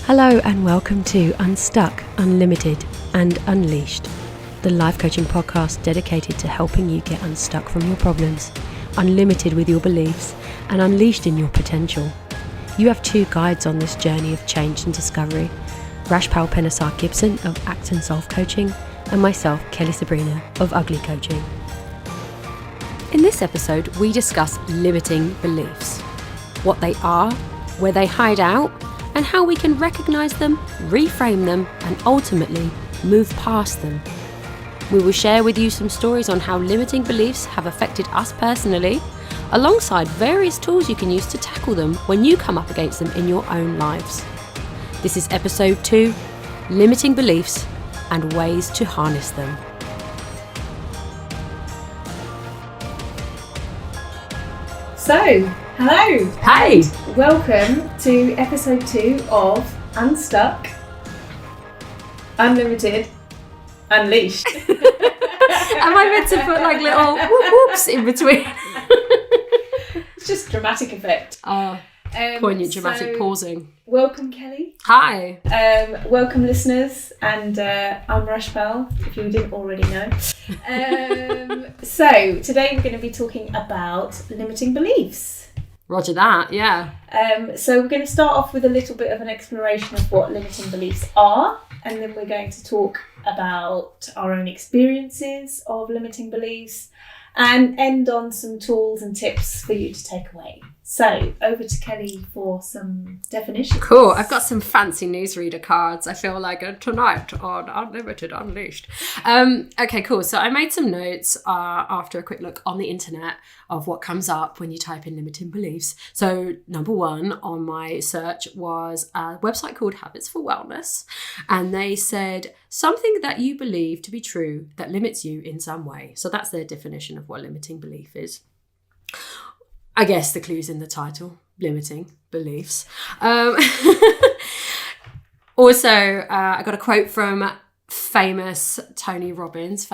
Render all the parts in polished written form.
Hello and welcome to Unstuck, Unlimited and Unleashed, the life coaching podcast dedicated to helping you get unstuck from your problems, unlimited with your beliefs and unleashed in your potential. You have two guides on this journey of change and discovery, Rash Gibson of Act and Solve Coaching and myself, Kelly Sabrina of Ugly Coaching. In this episode, we discuss limiting beliefs, what they are, where they hide out, and how we can recognise them, reframe them, and ultimately move past them. We will share with you some stories on how limiting beliefs have affected us personally, alongside various tools you can use to tackle them when you come up against them in your own lives. This is episode 2, Limiting Beliefs and Ways to Harness Them. So, hello. Hey. Welcome to episode 2 of Unstuck, Unlimited, Unleashed. Am I meant to put like little whoops in between? It's just dramatic effect. Poignant dramatic pausing. Welcome, Kelly. Hi. Welcome, listeners. And I'm Rash, if you didn't already know. So, today we're going to be talking about limiting beliefs. Roger that, yeah. So we're going to start off with a little bit of an exploration of what limiting beliefs are, and then we're going to talk about our own experiences of limiting beliefs and end on some tools and tips for you to take away. So over to Kelly for some definitions. Cool. I've got some fancy newsreader cards. I feel like tonight on Unlimited Unleashed. Okay, cool. So I made some notes after a quick look on the internet of what comes up when you type in limiting beliefs. So number 1 on my search was a website called Habits for Wellness. And they said something that you believe to be true that limits you in some way. So that's their definition of what limiting belief is. I guess the clue's in the title, limiting beliefs. Also, I got a quote from famous coach Tony Robbins,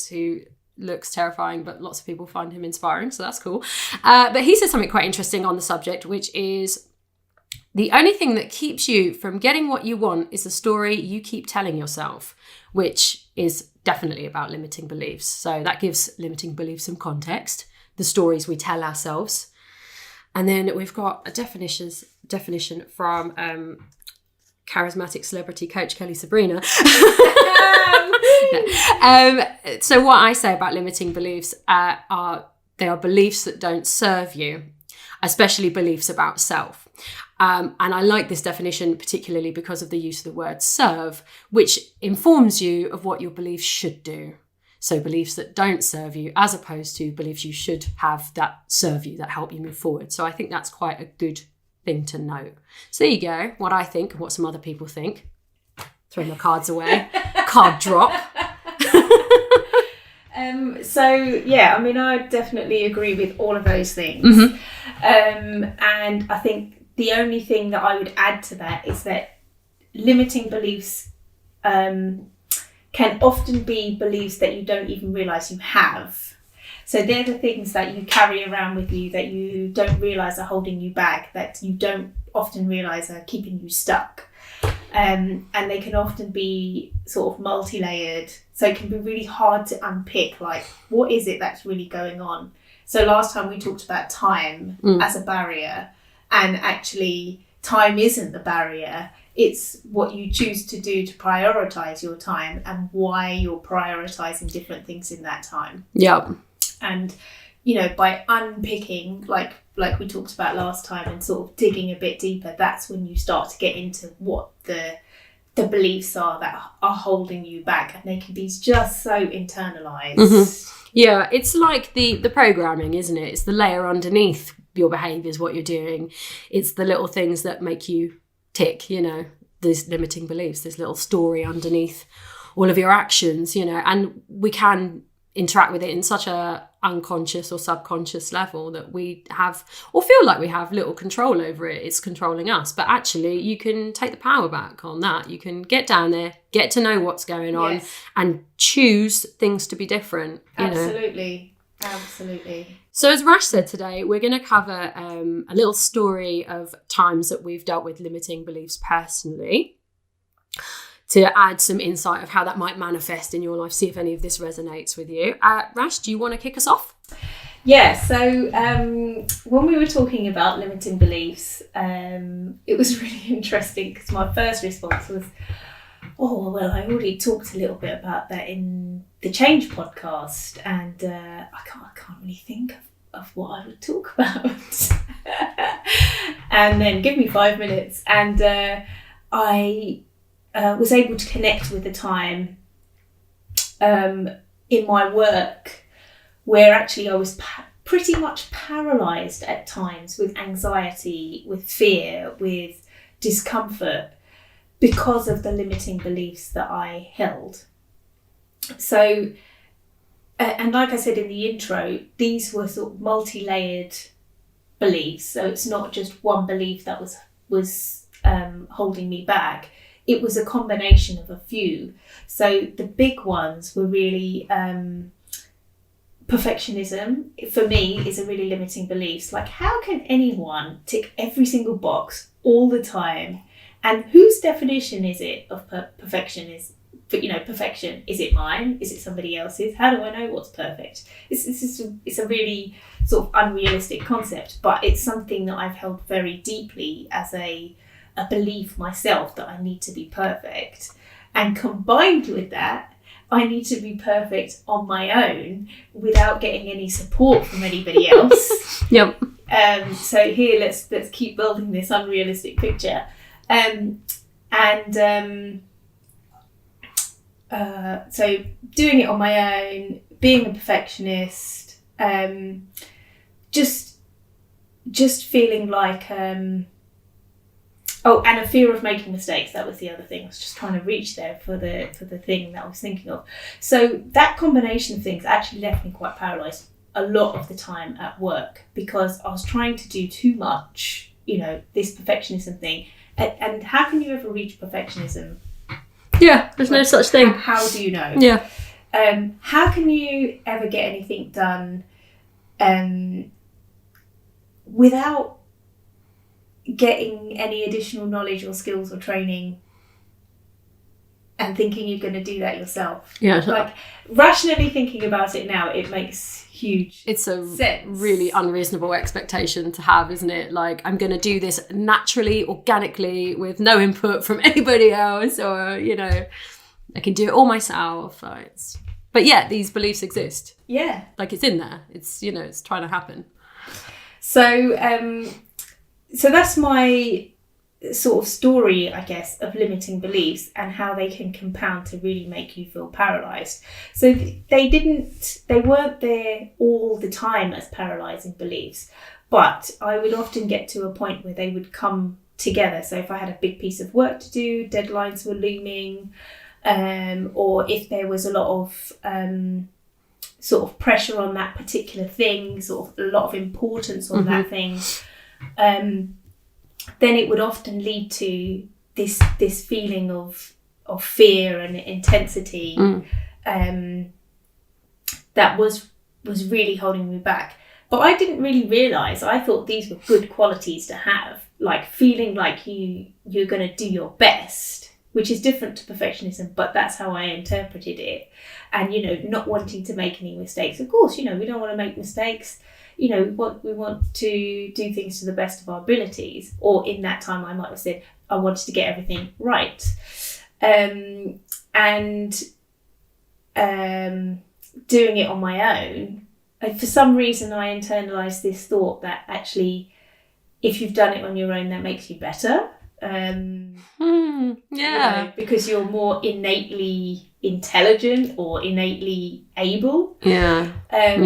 who looks terrifying, but lots of people find him inspiring, so that's cool. But he says something quite interesting on the subject, which is, the only thing that keeps you from getting what you want is the story you keep telling yourself, which is definitely about limiting beliefs. So that gives limiting beliefs some context. The stories we tell ourselves. And then we've got a definition from charismatic celebrity coach Kelly Sabrina. So what I say about limiting beliefs they are beliefs that don't serve you, especially beliefs about self. And I like this definition particularly because of the use of the word serve, which informs you of what your beliefs should do. So beliefs that don't serve you, as opposed to beliefs you should have that serve you, that help you move forward. So I think that's quite a good thing to note. So there you go, what I think and what some other people think. Throw my cards away. Card drop. I definitely agree with all of those things. Mm-hmm. And I think the only thing that I would add to that is that limiting beliefs can often be beliefs that you don't even realise you have. So they're the things that you carry around with you that you don't realise are holding you back, that you don't often realise are keeping you stuck. And they can often be sort of multi-layered. So it can be really hard to unpick, like, what is it that's really going on? So last time we talked about time as a barrier, and actually time isn't the barrier. It's what you choose to do to prioritise your time and why you're prioritising different things in that time. Yep. And, by unpicking, like we talked about last time, and sort of digging a bit deeper, that's when you start to get into what the beliefs are that are holding you back. And they can be just so internalised. Mm-hmm. Yeah, it's like the programming, isn't it? It's the layer underneath your behaviours, what you're doing. It's the little things that make you tick, these limiting beliefs, this little story underneath all of your actions, and we can interact with it in such a unconscious or subconscious level that we have, or feel like we have, little control over it. It's controlling us, but actually you can take the power back on that. You can get down there, get to know what's going on, and choose things to be different. Absolutely. Absolutely. So as Rash said today, we're going to cover a little story of times that we've dealt with limiting beliefs personally, to add some insight of how that might manifest in your life, see if any of this resonates with you. Rash, do you want to kick us off? Yeah, so when we were talking about limiting beliefs, it was really interesting because my first response was, oh, well, I already talked a little bit about that in the Change podcast, and I can't really think of what I would talk about. And then give me 5 minutes, and I was able to connect with the time in my work where actually I was pretty much paralysed at times with anxiety, with fear, with discomfort, because of the limiting beliefs that I held. So, and like I said in the intro, these were sort of multi-layered beliefs. So it's not just one belief that was holding me back. It was a combination of a few. So the big ones were really perfectionism, for me, is a really limiting belief. Like, how can anyone tick every single box all the time? And whose definition is it of perfection? Perfection, is it mine? Is it somebody else's? How do I know what's perfect? It's a really sort of unrealistic concept, but it's something that I've held very deeply as a belief myself, that I need to be perfect. And combined with that, I need to be perfect on my own without getting any support from anybody else. Yep. So here, let's keep building this unrealistic picture. So doing it on my own, being a perfectionist, just feeling like, and a fear of making mistakes. That was the other thing. I was just trying to reach there for the thing that I was thinking of. So that combination of things actually left me quite paralysed a lot of the time at work, because I was trying to do too much, this perfectionism thing. And how can you ever reach perfectionism? Yeah, there's no such thing. How do you know? Yeah. How can you ever get anything done without getting any additional knowledge or skills or training and thinking you're going to do that yourself? Yeah. Like, rationally thinking about it now, it makes huge It's a sense. really unreasonable expectation to have, isn't it? Like, I'm going to do this naturally, organically, with no input from anybody else, or, I can do it all myself. But yeah, these beliefs exist. Yeah. Like, it's in there. It's, it's trying to happen. So, so that's my sort of story, I guess, of limiting beliefs and how they can compound to really make you feel paralysed. So they weren't there all the time as paralysing beliefs, but I would often get to a point where they would come together. So if I had a big piece of work to do, deadlines were looming, or if there was a lot of sort of pressure on that particular thing, sort of a lot of importance on that thing, then it would often lead to this feeling of fear and intensity that was really holding me back. But I didn't really realise, I thought these were good qualities to have, like feeling like you're going to do your best, which is different to perfectionism, but that's how I interpreted it. And, not wanting to make any mistakes. Of course, we don't want to make mistakes. We want to do things to the best of our abilities. Or in that time, I might have said, I wanted to get everything right. And doing it on my own, for some reason, I internalised this thought that actually, if you've done it on your own, that makes you better. Because you're more innately intelligent or innately able. Yeah.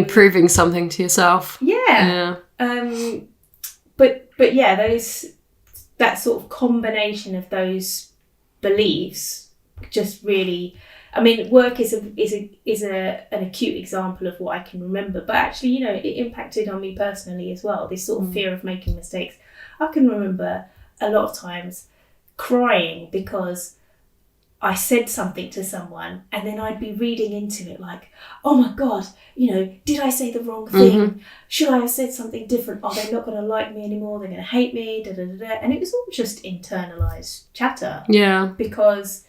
Proving something to yourself. Yeah. But yeah, that sort of combination of those beliefs just really, work is an acute example of what I can remember, but actually, it impacted on me personally as well. This sort of fear of making mistakes. I can remember a lot of times crying because I said something to someone and then I'd be reading into it like, oh my God, did I say the wrong thing? Should I have said something different? Are they not going to like me anymore? They're going to hate me, da, da, da, da. And it was all just internalized chatter. Yeah. Because,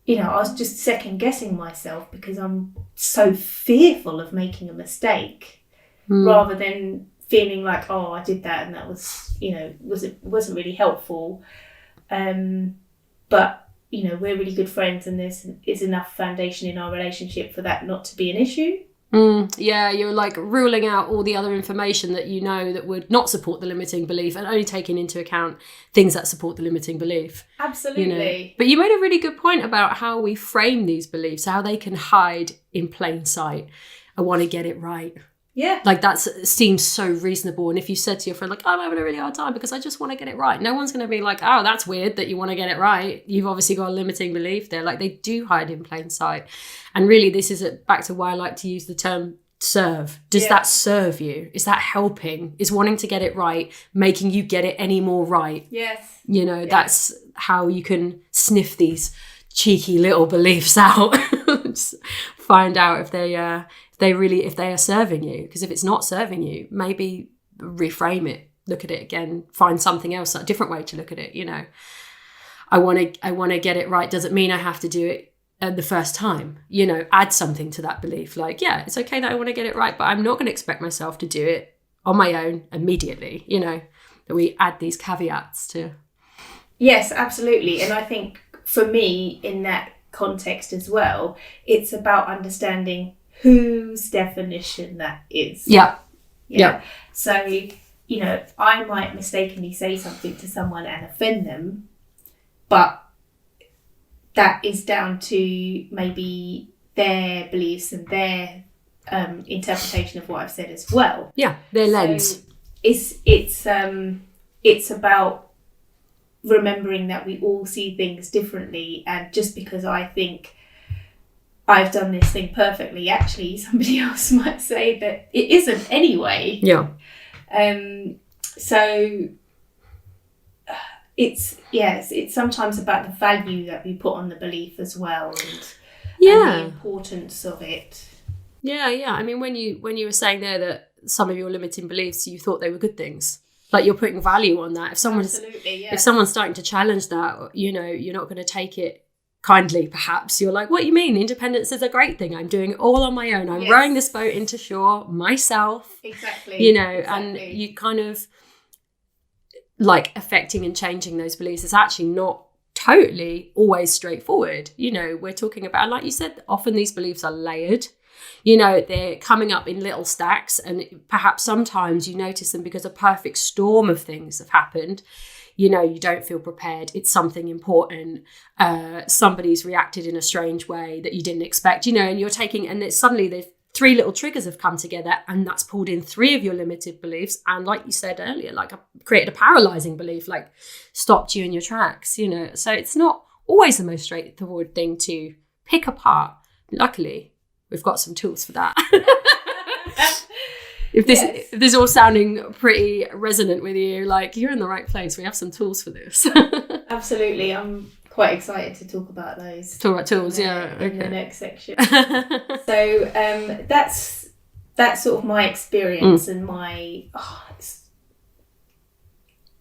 I was just second guessing myself because I'm so fearful of making a mistake rather than feeling like, oh, I did that and that was, wasn't really helpful. But we're really good friends and is enough foundation in our relationship for that not to be an issue. Yeah, you're like ruling out all the other information that that would not support the limiting belief and only taking into account things that support the limiting belief. Absolutely. But you made a really good point about how we frame these beliefs, how they can hide in plain sight. I want to get it right. Yeah. Like that seems so reasonable. And if you said to your friend, like, oh, I'm having a really hard time because I just want to get it right. No one's going to be like, oh, that's weird that you want to get it right. You've obviously got a limiting belief there. Like they do hide in plain sight. And really, this is back to why I like to use the term serve. Does that serve you? Is that helping? Is wanting to get it right making you get it any more right? Yes. That's how you can sniff these cheeky little beliefs out. Just find out if they are serving you. Because if it's not serving you, maybe reframe it, look at it again, find something else, a different way to look at it. I want to get it right doesn't mean I have to do it the first time. Add something to that belief, like, yeah, it's okay that I want to get it right, but I'm not going to expect myself to do it on my own immediately. That we add these caveats to. Yes, absolutely. And I think for me in that context as well, it's about understanding whose definition that is. Yeah. So, I might mistakenly say something to someone and offend them, but that is down to maybe their beliefs and their interpretation of what I've said as well. Yeah, their lens. It's about remembering that we all see things differently, and just because I think I've done this thing perfectly, actually somebody else might say that it isn't anyway. Yeah. So it's sometimes about the value that we put on the belief as well, and the importance of it. Yeah. I mean, when you were saying there that some of your limiting beliefs, you thought they were good things. Like you're putting value on that. If someone's starting to challenge that, you're not going to take it kindly, perhaps. You're like, what do you mean? Independence is a great thing. I'm doing it all on my own. I'm rowing this boat into shore myself. Exactly. And you kind of like affecting and changing those beliefs is actually not totally always straightforward. We're talking about, like you said, often these beliefs are layered. They're coming up in little stacks, and perhaps sometimes you notice them because a perfect storm of things have happened. You don't feel prepared. It's something important. Somebody's reacted in a strange way that you didn't expect, and you're taking, and it's suddenly the 3 little triggers have come together, and that's pulled in 3 of your limited beliefs. And like you said earlier, like created a paralyzing belief, like stopped you in your tracks, So it's not always the most straightforward thing to pick apart. Luckily, we've got some tools for that. If this is all sounding pretty resonant with you, like you're in the right place. We have some tools for this. Absolutely. I'm quite excited to talk about those. Talk about tools, in the next section. So that's sort of my experience and my, it's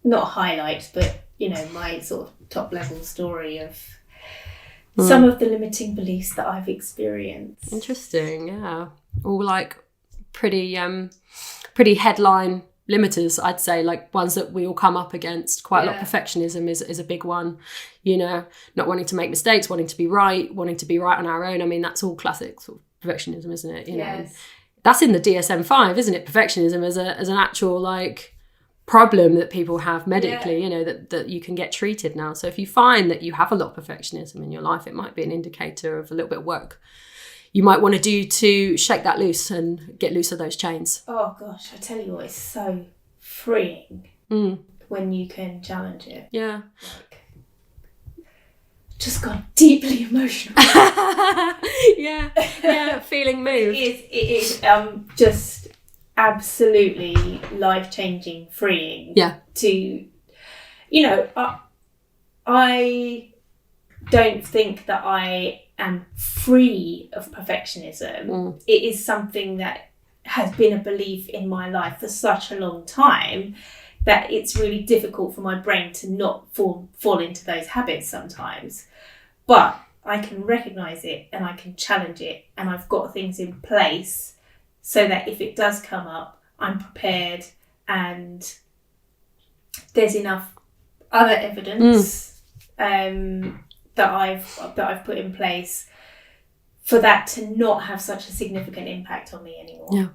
not highlights, but, my sort of top level story of some of the limiting beliefs that I've experienced. Interesting, yeah. All like pretty headline limiters, I'd say, like ones that we all come up against quite a lot. Perfectionism is a big one, not wanting to make mistakes, wanting to be right on our own. I mean, that's all classic sort of perfectionism, isn't it? Yes. That's in the DSM-5, isn't it? Perfectionism as an actual like problem that people have medically, that you can get treated now. So if you find that you have a lot of perfectionism in your life, it might be an indicator of a little bit of work you might want to do to shake that loose and get loose of those chains. Oh gosh, I tell you what, it's so freeing when you can challenge it. Yeah. Just got deeply emotional. yeah, feeling moved. It is just absolutely life-changing, freeing. Yeah. To, I don't think that I am free of perfectionism. It is something that has been a belief in my life for such a long time that it's really difficult for my brain to not fall into those habits sometimes. But I can recognise it and I can challenge it, and I've got things in place so that if it does come up, I'm prepared, and there's enough other evidence that I've put in place for that to not have such a significant impact on me anymore. Yeah.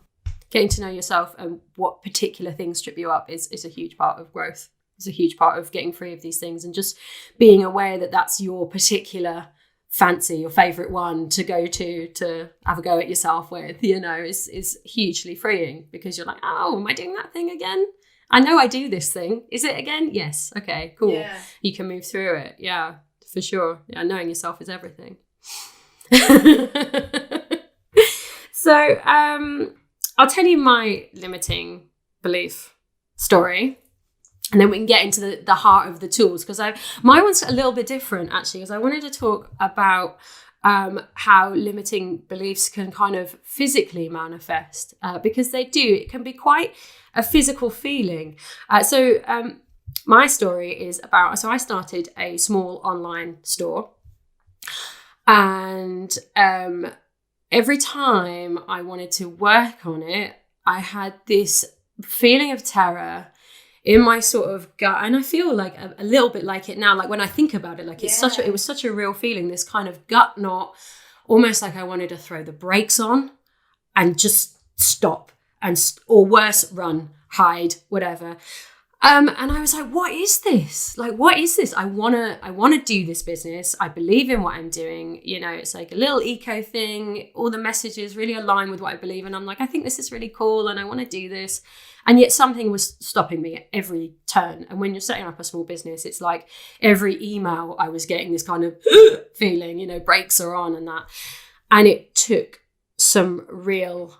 Getting to know yourself and what particular things trip you up is a huge part of growth. It's a huge part of getting free of these things, and just being aware that that's your particular fancy, your favourite one to go to have a go at yourself with, is hugely freeing, because you're like, oh, am I doing that thing again? I know I do this thing. Is it again? Yes. Okay, cool. Yeah. You can move through it. Yeah, for sure. Yeah, knowing yourself is everything. So I'll tell you my limiting belief story, and then we can get into the heart of the tools, because my one's a little bit different actually, because I wanted to talk about how limiting beliefs can kind of physically manifest, because they do. It can be quite a physical feeling. My story is about, so I started a small online store, and every time I wanted to work on it, I had this feeling of terror in my sort of gut, and I feel like a little bit like it now, like when I think about it, like it was such a real feeling, this kind of gut knot, almost like I wanted to throw the brakes on and just stop, or worse, run, hide, whatever. And I was like, what is this? Like, what is this? I wanna do this business. I believe in what I'm doing. It's like a little eco thing. All the messages really align with what I believe. And I'm like, I think this is really cool and I want to do this. And yet something was stopping me at every turn. And when you're setting up a small business, it's like every email I was getting this kind of feeling, brakes are on and that. And it took some real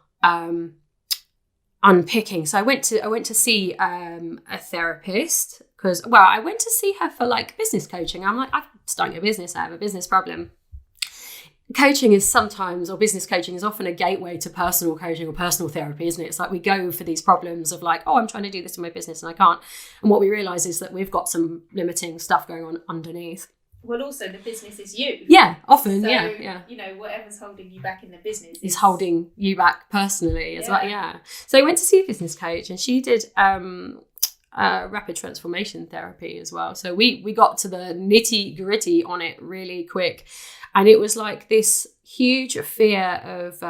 unpicking. So I went to see a therapist, because I went to see her for like business coaching. I'm like, I'm starting a business, I have a business problem. Coaching is sometimes, or business coaching is often a gateway to personal coaching or personal therapy, isn't it? It's like we go for these problems of like, oh, I'm trying to do this in my business and I can't. And what we realize is that we've got some limiting stuff going on underneath. Well, also the business is you. Yeah, often, so, yeah. Whatever's holding you back in the business is holding you back personally as well. Yeah. So I went to see a business coach, and she did rapid transformation therapy as well. So we got to the nitty gritty on it really quick, and it was like this huge fear of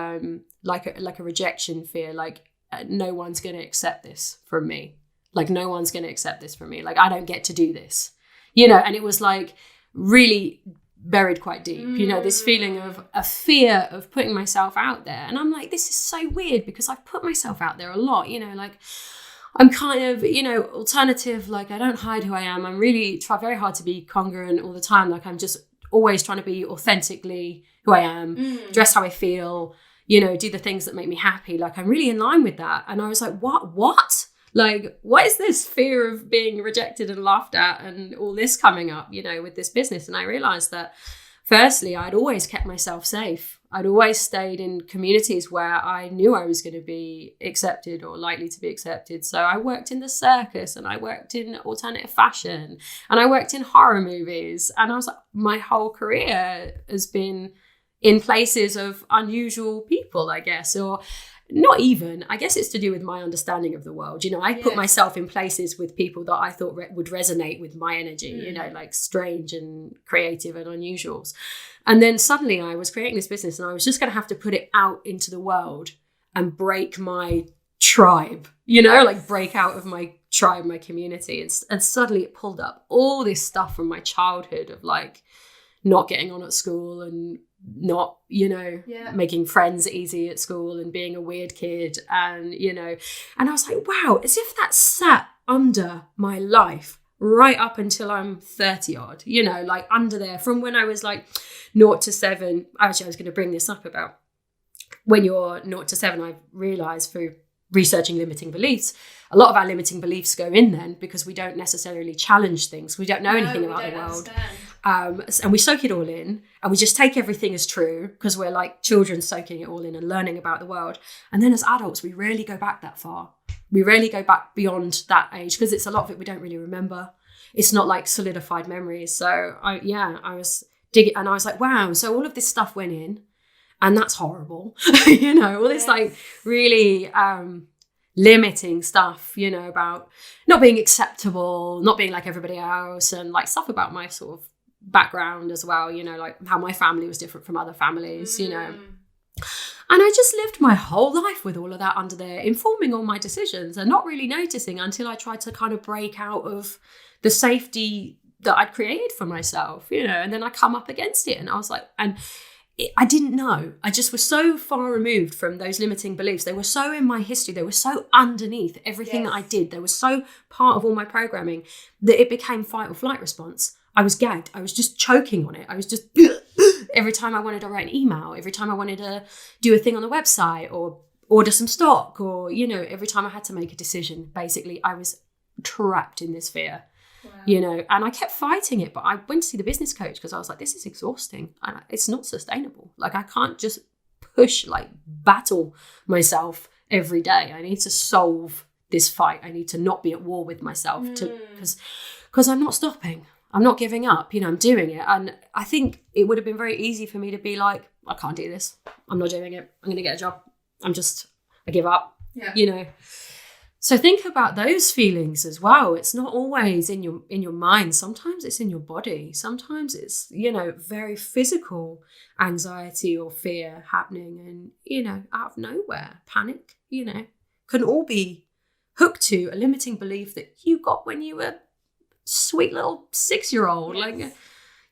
like a rejection fear, like no one's going to accept this from me. Like no one's going to accept this from me. Like I don't get to do this, and it was like really buried quite deep, this feeling of a fear of putting myself out there. And I'm like, this is so weird, because I've put myself out there a lot, like I'm kind of, alternative, like I don't hide who I am. I'm really try very hard to be congruent all the time. Like I'm just always trying to be authentically who I am, dress how I feel, do the things that make me happy. Like I'm really in line with that. And I was like, what? Like, what is this fear of being rejected and laughed at and all this coming up, with this business? And I realized that firstly, I'd always kept myself safe. I'd always stayed in communities where I knew I was going to be accepted or likely to be accepted. So I worked in the circus, and I worked in alternative fashion, and I worked in horror movies. And I was like, my whole career has been in places of unusual people, I guess, or not even, I guess it's to do with my understanding of the world. I put myself in places with people that I thought would resonate with my energy, like strange and creative and unusuals. And then suddenly I was creating this business, and I was just going to have to put it out into the world and break my tribe, like break out of my tribe, my community. And suddenly it pulled up all this stuff from my childhood of like not getting on at school and not, making friends easy at school and being a weird kid. And, and I was like, wow, as if that sat under my life right up until I'm 30 odd, like under there from when I was like 0 to 7. Actually, I was going to bring this up about when you're 0 to 7, I've realized through researching limiting beliefs, a lot of our limiting beliefs go in then because we don't necessarily challenge things. We don't know anything about the world. And we soak it all in, and we just take everything as true because we're like children soaking it all in and learning about the world. And then as adults, we rarely go back that far. We rarely go back beyond that age because it's a lot of it we don't really remember. It's not like solidified memories. So I was digging, and I was like, wow, so all of this stuff went in, and that's horrible. All this like really limiting stuff, about not being acceptable, not being like everybody else, and like stuff about my sort of background as well, like how my family was different from other families, And I just lived my whole life with all of that under there, informing all my decisions and not really noticing until I tried to kind of break out of the safety that I'd created for myself, and then I come up against it and I was like, I didn't know. I just was so far removed from those limiting beliefs. They were so in my history. They were so underneath everything that I did. They were so part of all my programming that it became fight or flight response. I was gagged. I was just choking on it. I was just every time I wanted to write an email, every time I wanted to do a thing on the website or order some stock, or, every time I had to make a decision, basically I was trapped in this fear. Wow. And I kept fighting it, but I went to see the business coach because I was like, this is exhausting and it's not sustainable. Like, I can't just battle myself every day. I need to solve this fight. I need to not be at war with myself because I'm not stopping. I'm not giving up, I'm doing it. And I think it would have been very easy for me to be like, I can't do this. I'm not doing it. I'm going to get a job. I give up, So think about those feelings as well. It's not always in your mind. Sometimes it's in your body. Sometimes it's, very physical anxiety or fear happening, and, out of nowhere, panic, can all be hooked to a limiting belief that you got when you were sweet little 6-year-old, yes.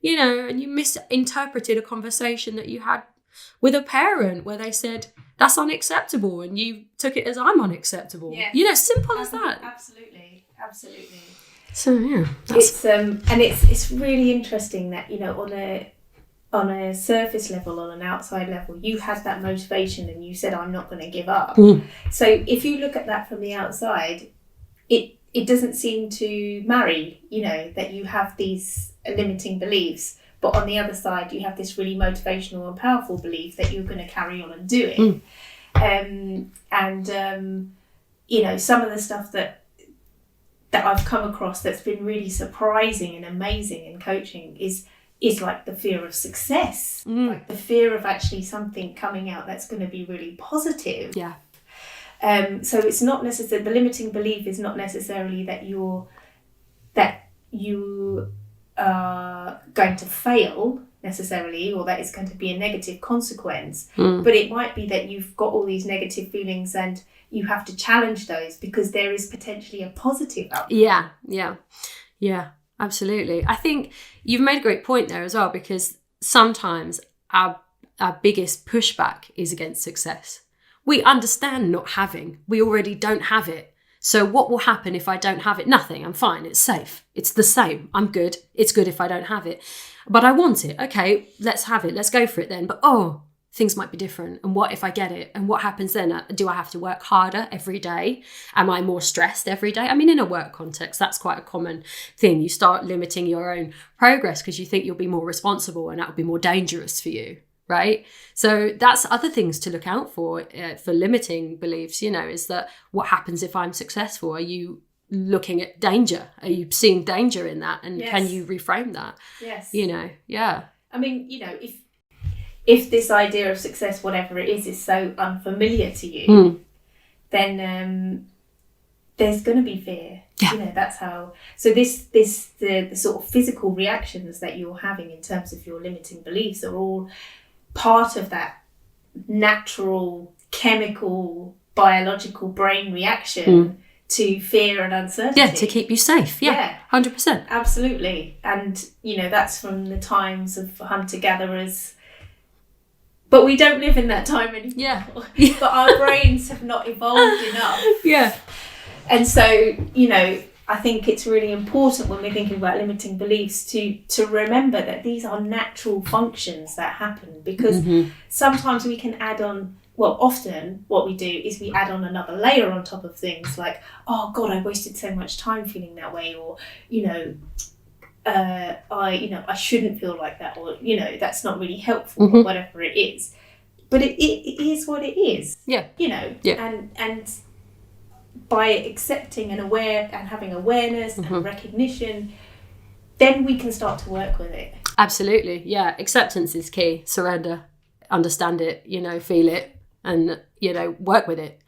And you misinterpreted a conversation that you had with a parent where they said, that's unacceptable, and you took it as I'm unacceptable. Yes. Simple as that. Absolutely. So yeah, it's and it's really interesting that on a surface level, on an outside level, you had that motivation and you said, I'm not going to give up. So if you look at that from the outside, it doesn't seem to marry, that you have these limiting beliefs. But on the other side, you have this really motivational and powerful belief that you're going to carry on and do it. Some of the stuff that I've come across that's been really surprising and amazing in coaching is like the fear of success, like the fear of actually something coming out that's going to be really positive. Yeah. So it's not necessarily, the limiting belief is not necessarily that you are going to fail necessarily, or that it's going to be a negative consequence, but it might be that you've got all these negative feelings and you have to challenge those because there is potentially a positive outcome. Yeah, absolutely. I think you've made a great point there as well, because sometimes our biggest pushback is against success. We understand not having. We already don't have it. So what will happen if I don't have it? Nothing. I'm fine. It's safe. It's the same. I'm good. It's good if I don't have it. But I want it. Okay, let's have it. Let's go for it then. But things might be different. And what if I get it? And what happens then? Do I have to work harder every day? Am I more stressed every day? I mean, in a work context, that's quite a common thing. You start limiting your own progress because you think you'll be more responsible and that will be more dangerous for you. Right? So that's other things to look out for limiting beliefs, is that what happens if I'm successful? Are you looking at danger? Are you seeing danger in that? And yes. Can you reframe that? Yes. Yeah. I mean, if this idea of success, whatever it is so unfamiliar to you, then there's going to be fear. Yeah. That's how. So the sort of physical reactions that you're having in terms of your limiting beliefs are all part of that natural chemical biological brain reaction to fear and uncertainty. Yeah, to keep you safe. Yeah. 100%. Absolutely. And that's from the times of hunter-gatherers, but we don't live in that time anymore. Yeah. But our brains have not evolved enough. Yeah. And so I think it's really important when we're thinking about limiting beliefs to remember that these are natural functions that happen, because sometimes we can add on, often what we do is we add on another layer on top of things like, oh God, I wasted so much time feeling that way, or, I shouldn't feel like that, or that's not really helpful, or whatever it is. But it is what it is. Yeah. And by accepting and having awareness and recognition, then we can start to work with it. Absolutely. Yeah. Acceptance is key. Surrender, understand it, feel it, and, work with it.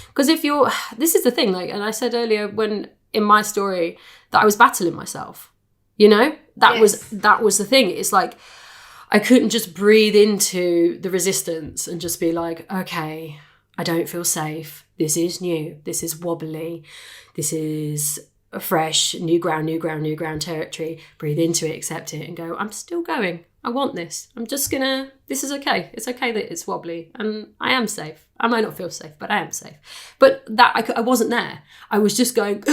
Because this is the thing, and I said earlier when in my story that I was battling myself, that was the thing. It's like, I couldn't just breathe into the resistance and just be like, okay, I don't feel safe. This is new. This is wobbly. This is a fresh, new ground territory. Breathe into it, accept it, and go, I'm still going. I want this. This is okay. It's okay that it's wobbly and I am safe. I might not feel safe, but I am safe. But that I wasn't there. I was just going,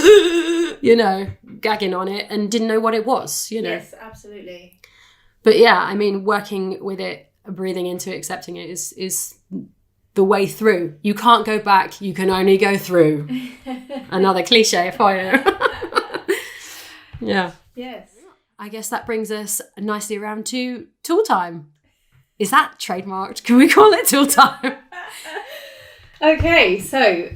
gagging on it and didn't know what it was, Yes, absolutely. But yeah, I mean, working with it, breathing into it, accepting it is the way through. You can't go back. You can only go through. Another cliche for you. Yeah. Yes. I guess that brings us nicely around to tool time. Is that trademarked? Can we call it tool time? Okay, so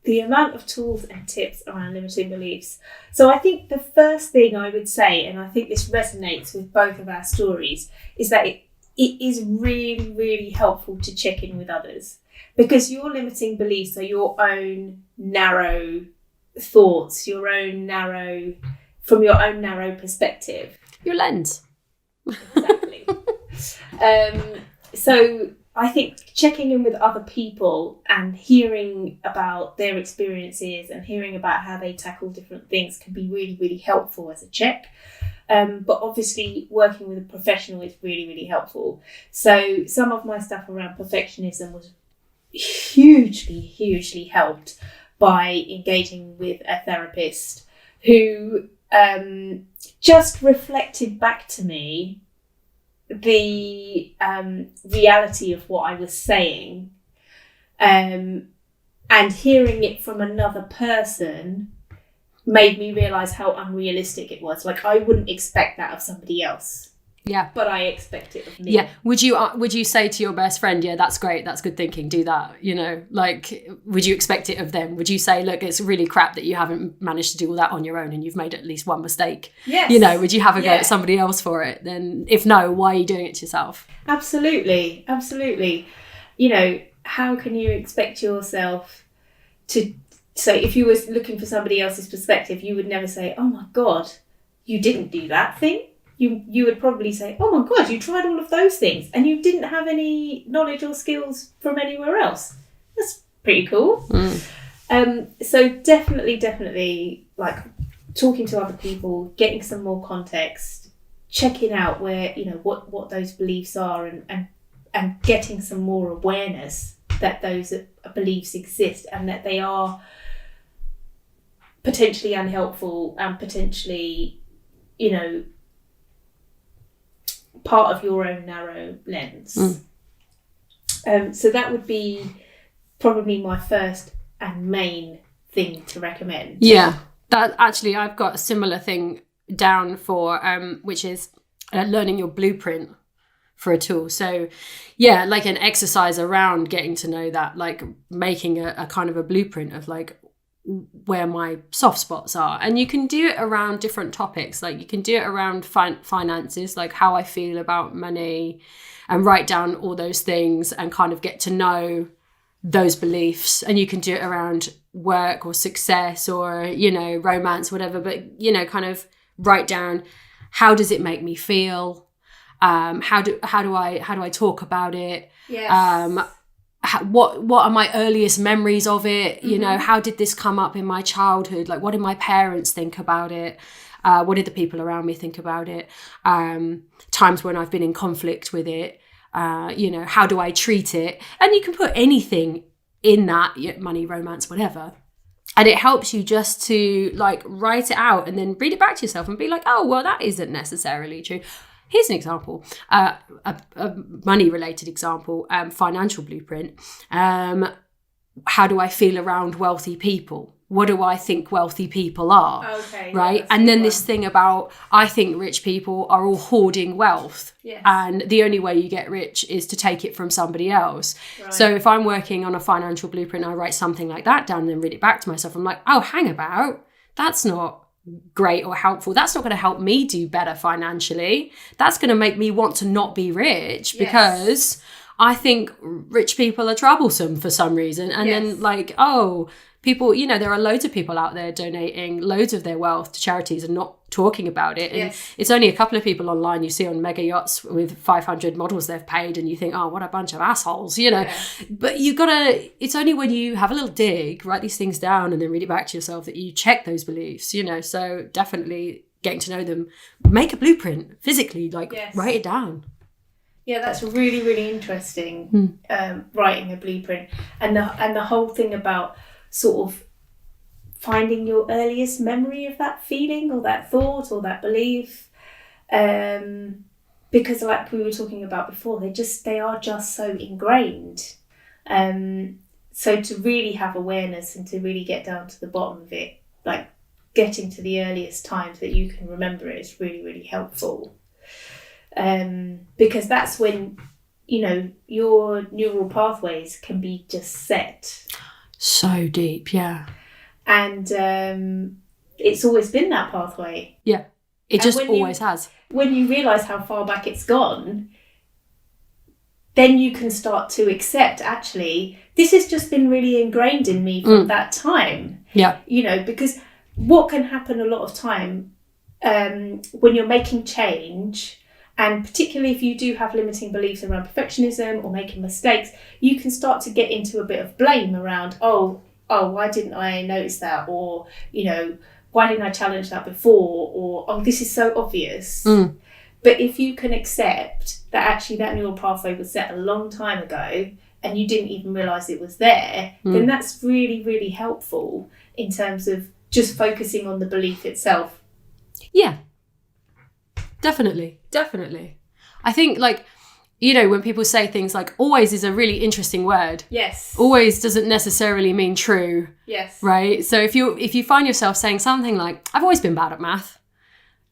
the amount of tools and tips around limiting beliefs. So I think the first thing I would say, and I think this resonates with both of our stories, is that it is really, really helpful to check in with others, because your limiting beliefs are your own narrow thoughts, from your own narrow perspective. Your lens. Exactly. So I think checking in with other people and hearing about their experiences and hearing about how they tackle different things can be really, really helpful as a check. But obviously working with a professional is really, really helpful. So some of my stuff around perfectionism was hugely, hugely helped by engaging with a therapist who just reflected back to me the reality of what I was saying, and hearing it from another person made me realise how unrealistic it was. Like, I wouldn't expect that of somebody else. Yeah. But I expect it of me. Yeah. Would you say to your best friend, yeah, that's great, that's good thinking, do that, would you expect it of them? Would you say, look, it's really crap that you haven't managed to do all that on your own and you've made at least one mistake? Yes. Would you have a go at somebody else for it? Then if no, why are you doing it to yourself? Absolutely. How can you expect yourself to... So if you were looking for somebody else's perspective, you would never say, oh my God, you didn't do that thing. You would probably say, oh my God, you tried all of those things and you didn't have any knowledge or skills from anywhere else. That's pretty cool. So definitely like talking to other people, getting some more context, checking out where, what those beliefs are, and getting some more awareness that those beliefs exist and that they are potentially unhelpful and potentially, part of your own narrow lens. So that would be probably my first and main thing to recommend. Yeah, that actually I've got a similar thing down for which is learning your blueprint for a tool. So yeah, like an exercise around getting to know that, like making a kind of a blueprint of like where my soft spots are. And you can do it around different topics. Like you can do it around finances, like how I feel about money, and write down all those things and kind of get to know those beliefs. And you can do it around work or success or, romance, whatever, but, kind of write down, how does it make me feel? How do I talk about it? Yes. What are my earliest memories of it? How did this come up in my childhood? Like, what did my parents think about it? What did the people around me think about it? Times when I've been in conflict with it. How do I treat it? And you can put anything in that, money, romance, whatever. And it helps you just to like write it out and then read it back to yourself and be like, oh, well, that isn't necessarily true. Here's an example, a money-related example, financial blueprint. How do I feel around wealthy people? what do I think wealthy people are? Okay. Right. And then this thing about, I think rich people are all hoarding wealth. Yes. And the only way you get rich is to take it from somebody else. Right. So if I'm working on a financial blueprint, I write something like that down and then read it back to myself. I'm like, oh, hang about. That's not great or helpful. That's not going to help me do better financially. That's going to make me want to not be rich because I think rich people are troublesome for some reason. And then like, oh, people, you know, there are loads of people out there donating loads of their wealth to charities and not talking about it. And it's only a couple of people online you see on mega yachts with 500 models they've paid and you think, oh, what a bunch of assholes, you know. But you gotta, it's only when you have a little dig, write these things down and then read it back to yourself that you check those beliefs, you know. So definitely getting to know them, make a blueprint physically, like write it down. Yeah, that's really, really interesting, writing a blueprint. And the whole thing about sort of finding your earliest memory of that feeling or that thought or that belief, because like we were talking about before, they are just so ingrained. So to really have awareness and to really get down to the bottom of it, like getting to the earliest times that you can remember it is really, really helpful. Because that's when, you know, your neural pathways can be just set. So deep, yeah. And it's always been that pathway. Yeah, it just always has. When you realise how far back it's gone, then you can start to accept, actually, this has just been really ingrained in me from that time. Yeah. You know, because what can happen a lot of time when you're making change, and particularly if you do have limiting beliefs around perfectionism or making mistakes, you can start to get into a bit of blame around, oh, why didn't I notice that? Or, you know, why didn't I challenge that before? Or, oh, this is so obvious. But if you can accept that actually that neural pathway was set a long time ago and you didn't even realise it was there, then that's really, really helpful in terms of just focusing on the belief itself. Yeah. Definitely. I think, like, you know, when people say things like always is a really interesting word. Yes. Always doesn't necessarily mean true. Yes. Right? So if you find yourself saying something like, I've always been bad at math,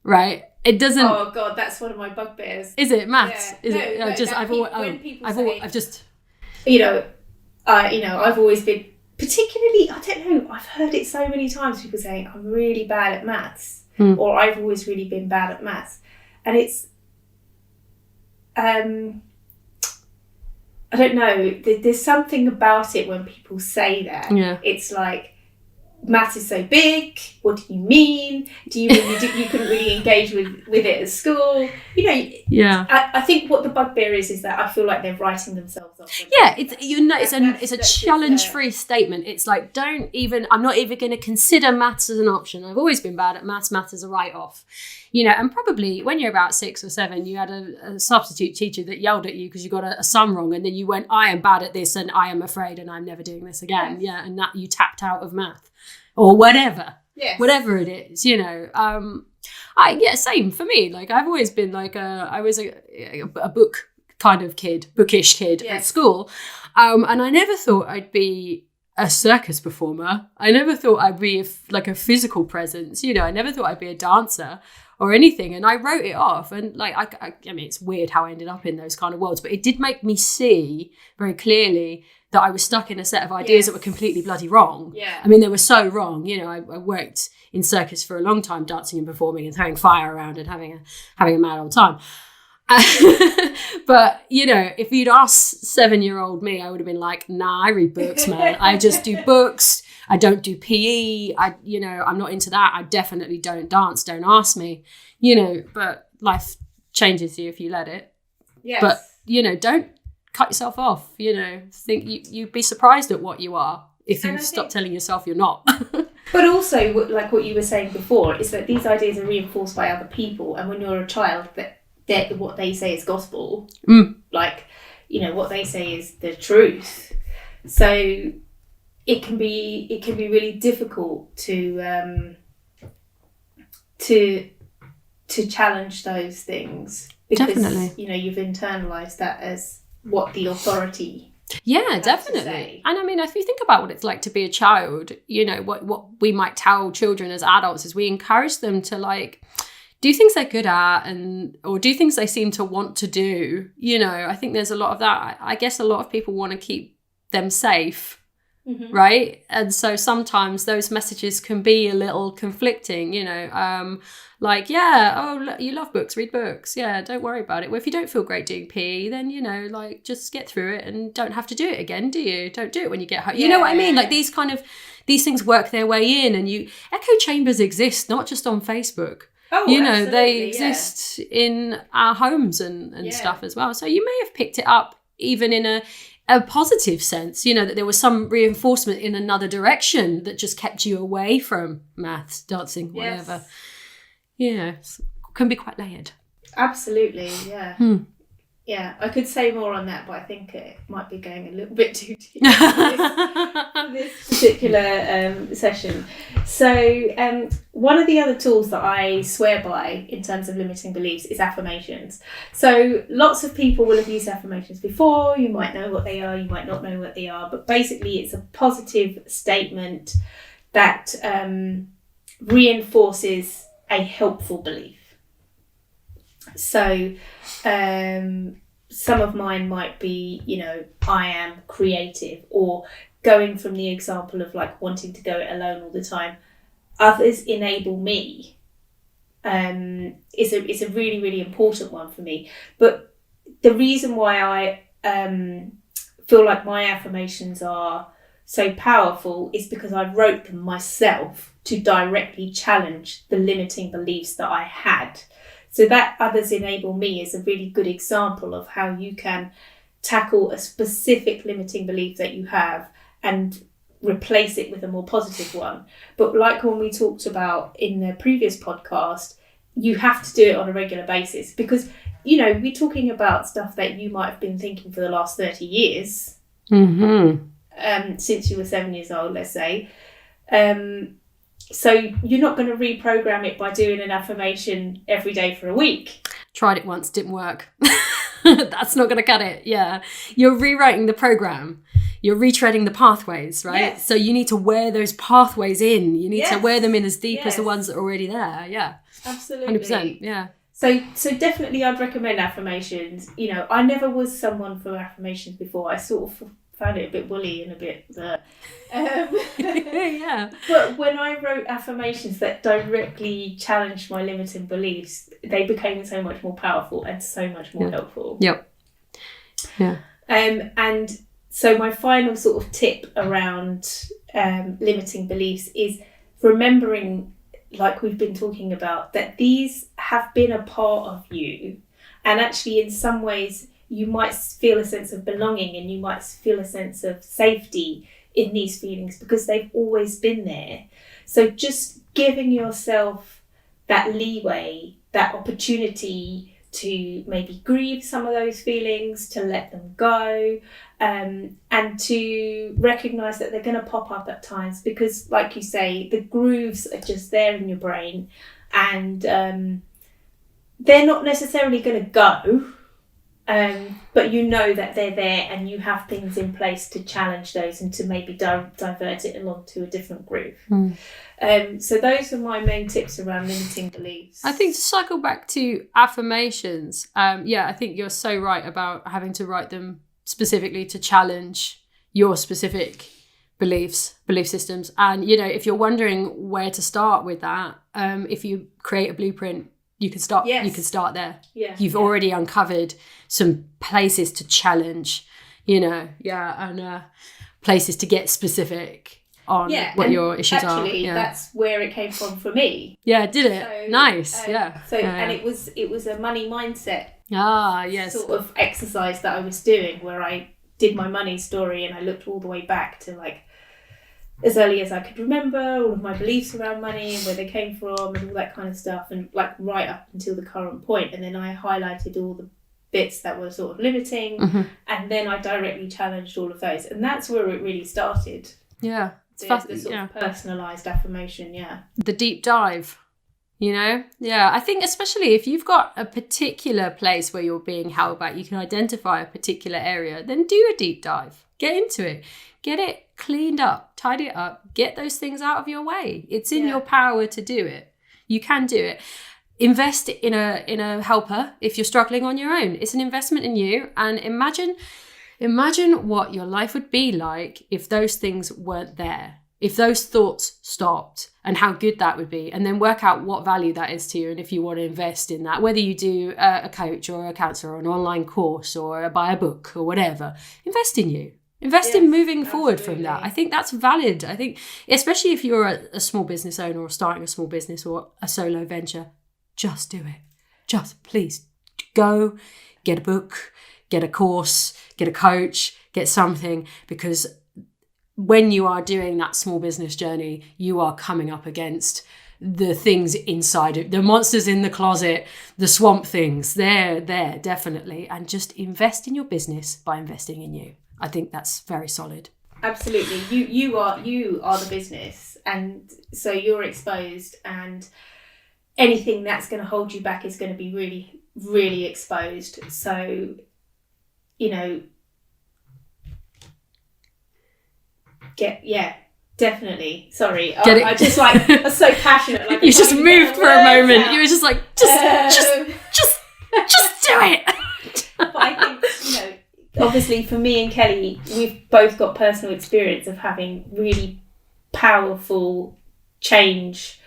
right? It doesn't. Oh God, that's one of my bugbears. Is it maths? Yeah. Is it? I've just. I've always been, particularly, I don't know, I've heard it so many times, people saying I'm really bad at maths, or I've always really been bad at maths. And it's, I don't know, there's something about it when people say that. Yeah. It's like, maths is so big, what do you mean? Do you mean you couldn't really engage with it at school? You know, I think what the bugbear is that I feel like they're writing themselves off. Yeah, it's a challenge-free statement. It's like, I'm not even going to consider maths as an option. I've always been bad at maths. Maths is a write-off. You know, and probably when you're about 6 or 7, you had a substitute teacher that yelled at you because you got a sum wrong, and then you went, I am bad at this and I am afraid and I'm never doing this again. Yes. Yeah, and that you tapped out of math or whatever. Yes. Whatever it is, you know. Same for me. Like, I've always been like I was a book kind of kid, bookish kid at school. And I never thought I'd be a circus performer. I never thought I'd be a physical presence. You know, I never thought I'd be a dancer or anything. And I wrote it off. And like, I mean, it's weird how I ended up in those kind of worlds, but it did make me see very clearly that I was stuck in a set of ideas that were completely bloody wrong. Yeah. I mean, they were so wrong. You know, I worked in circus for a long time, dancing and performing and throwing fire around and having a mad old time. But, you know, if you'd asked 7-year-old me, I would have been like, nah, I read books, man. I just do books. I don't do PE. I'm not into that. I definitely don't dance. Don't ask me, you know, but life changes you if you let it. Yes. But, you know, don't cut yourself off, you know, think you'd be surprised at what you are if you stop telling yourself you're not. But also, like what you were saying before, is that these ideas are reinforced by other people. And when you're a child, that what they say is gospel. Like, you know, what they say is the truth. So it can be really difficult to challenge those things because you know you've internalized that as what the authority Yeah, to definitely. say. And I mean, if you think about what it's like to be a child, you know, what we might tell children as adults is we encourage them to like do things they're good at or do things they seem to want to do. You know, I think there's a lot of that. I guess a lot of people want to keep them safe. Right. And so sometimes those messages can be a little conflicting, you know, like, yeah, oh, you love books, read books. Yeah, don't worry about it. Well, if you don't feel great doing PE, then, you know, like just get through it and don't have to do it again, do you? Don't do it when you get home. You know what I mean? Like these things work their way in, and echo chambers exist, not just on Facebook. Oh, you know, they exist in our homes and stuff as well. So you may have picked it up even in a positive sense, you know, that there was some reinforcement in another direction that just kept you away from maths, dancing, whatever. Yeah, can be quite layered. Absolutely, yeah. Yeah, I could say more on that, but I think it might be going a little bit too deep for this particular session. So one of the other tools that I swear by in terms of limiting beliefs is affirmations. So lots of people will have used affirmations before. You might know what they are, you might not know what they are, but basically it's a positive statement that reinforces a helpful belief. So some of mine might be, you know, I am creative, or going from the example of like wanting to go it alone all the time. Others enable me. It's a really, really important one for me. But the reason why I feel like my affirmations are so powerful is because I wrote them myself to directly challenge the limiting beliefs that I had. So that others enable me is a really good example of how you can tackle a specific limiting belief that you have and replace it with a more positive one. But like when we talked about in the previous podcast, you have to do it on a regular basis because, you know, we're talking about stuff that you might have been thinking for the last 30 years, since you were 7 years old, let's say. So you're not going to reprogram it by doing an affirmation every day for a week. Tried it once, didn't work. That's not going to cut it. Yeah. You're rewriting the program. You're retreading the pathways, right? Yes. So you need to wear those pathways in. You need to wear them in as deep as the ones that are already there. Yeah. Absolutely. 100%. Yeah. So definitely I'd recommend affirmations. You know, I never was someone for affirmations before. I sort of found it a bit woolly and a bit yeah. But when I wrote affirmations that directly challenged my limiting beliefs, they became so much more powerful and so much more helpful. Yep. Yeah. And so my final sort of tip around limiting beliefs is remembering, like we've been talking about, that these have been a part of you, and actually in some ways you might feel a sense of belonging and you might feel a sense of safety in these feelings because they've always been there. So just giving yourself that leeway, that opportunity to maybe grieve some of those feelings, to let them go, and to recognise that they're going to pop up at times because, like you say, the grooves are just there in your brain and they're not necessarily going to go. But you know that they're there and you have things in place to challenge those and to maybe divert it along to a different groove. So those are my main tips around limiting beliefs. I think to cycle back to affirmations, I think you're so right about having to write them specifically to challenge your specific belief systems. And, you know, if you're wondering where to start with that, if you create a blueprint, you can start. Yes. You can start there. Yeah. You've already uncovered some places to challenge, you know, and places to get specific on what your issues are. Actually, that's where it came from for me. Yeah, did it? So, nice. And it was a money mindset. Ah, yes. Sort of exercise that I was doing where I did my money story and I looked all the way back to like as early as I could remember, all of my beliefs around money and where they came from and all that kind of stuff, and like right up until the current point. And then I highlighted all the bits that were sort of limiting, and then I directly challenged all of those. And that's where it really started. Yeah. The sort of personalised affirmation, The deep dive. You know? Yeah, I think especially if you've got a particular place where you're being held back, you can identify a particular area, then do a deep dive. Get into it. Get it cleaned up, tidy it up, get those things out of your way. It's in your power to do it. You can do it. Invest in a helper if you're struggling on your own. It's an investment in you. And imagine what your life would be like if those things weren't there. If those thoughts stopped, and how good that would be, and then work out what value that is to you, and if you want to invest in that, whether you do a coach or a counsellor or an online course or buy a book or whatever, invest in you. Invest in moving forward from that. I think that's valid. I think, especially if you're a small business owner or starting a small business or a solo venture, just do it. Just please go, get a book, get a course, get a coach, get something, because when you are doing that small business journey, you are coming up against the things inside it, the monsters in the closet, the swamp things. They're there, definitely. And just invest in your business by investing in you. I think that's very solid. Absolutely. You are the business, and so you're exposed, and anything that's going to hold you back is going to be really, really exposed. So, you know, definitely. Sorry, I just like, I was so passionate. Like, you just moved for a moment. Out. You were just like, just do it. But I think, you know, obviously for me and Kelly, we've both got personal experience of having really powerful change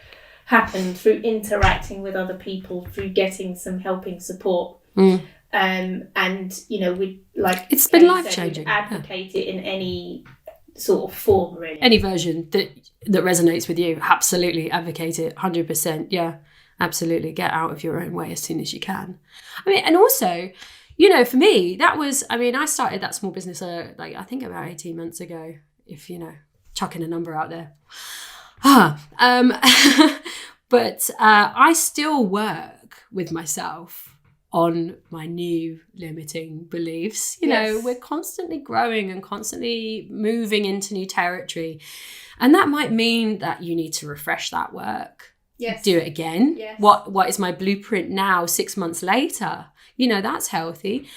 happen through interacting with other people, through getting some helping support. And you know, we like it's been life changing. Advocate it in any sort of form, really. Any version that resonates with you, absolutely advocate it, 100%. Yeah, absolutely. Get out of your own way as soon as you can. I mean, and also, you know, for me, that was, I mean, I started that small business like I think about 18 months ago, if, you know, chucking a number out there. But I still work with myself on my new limiting beliefs. You know, we're constantly growing and constantly moving into new territory. And that might mean that you need to refresh that work. Yes. Do it again. Yes. What is my blueprint now, 6 months later? You know, that's healthy.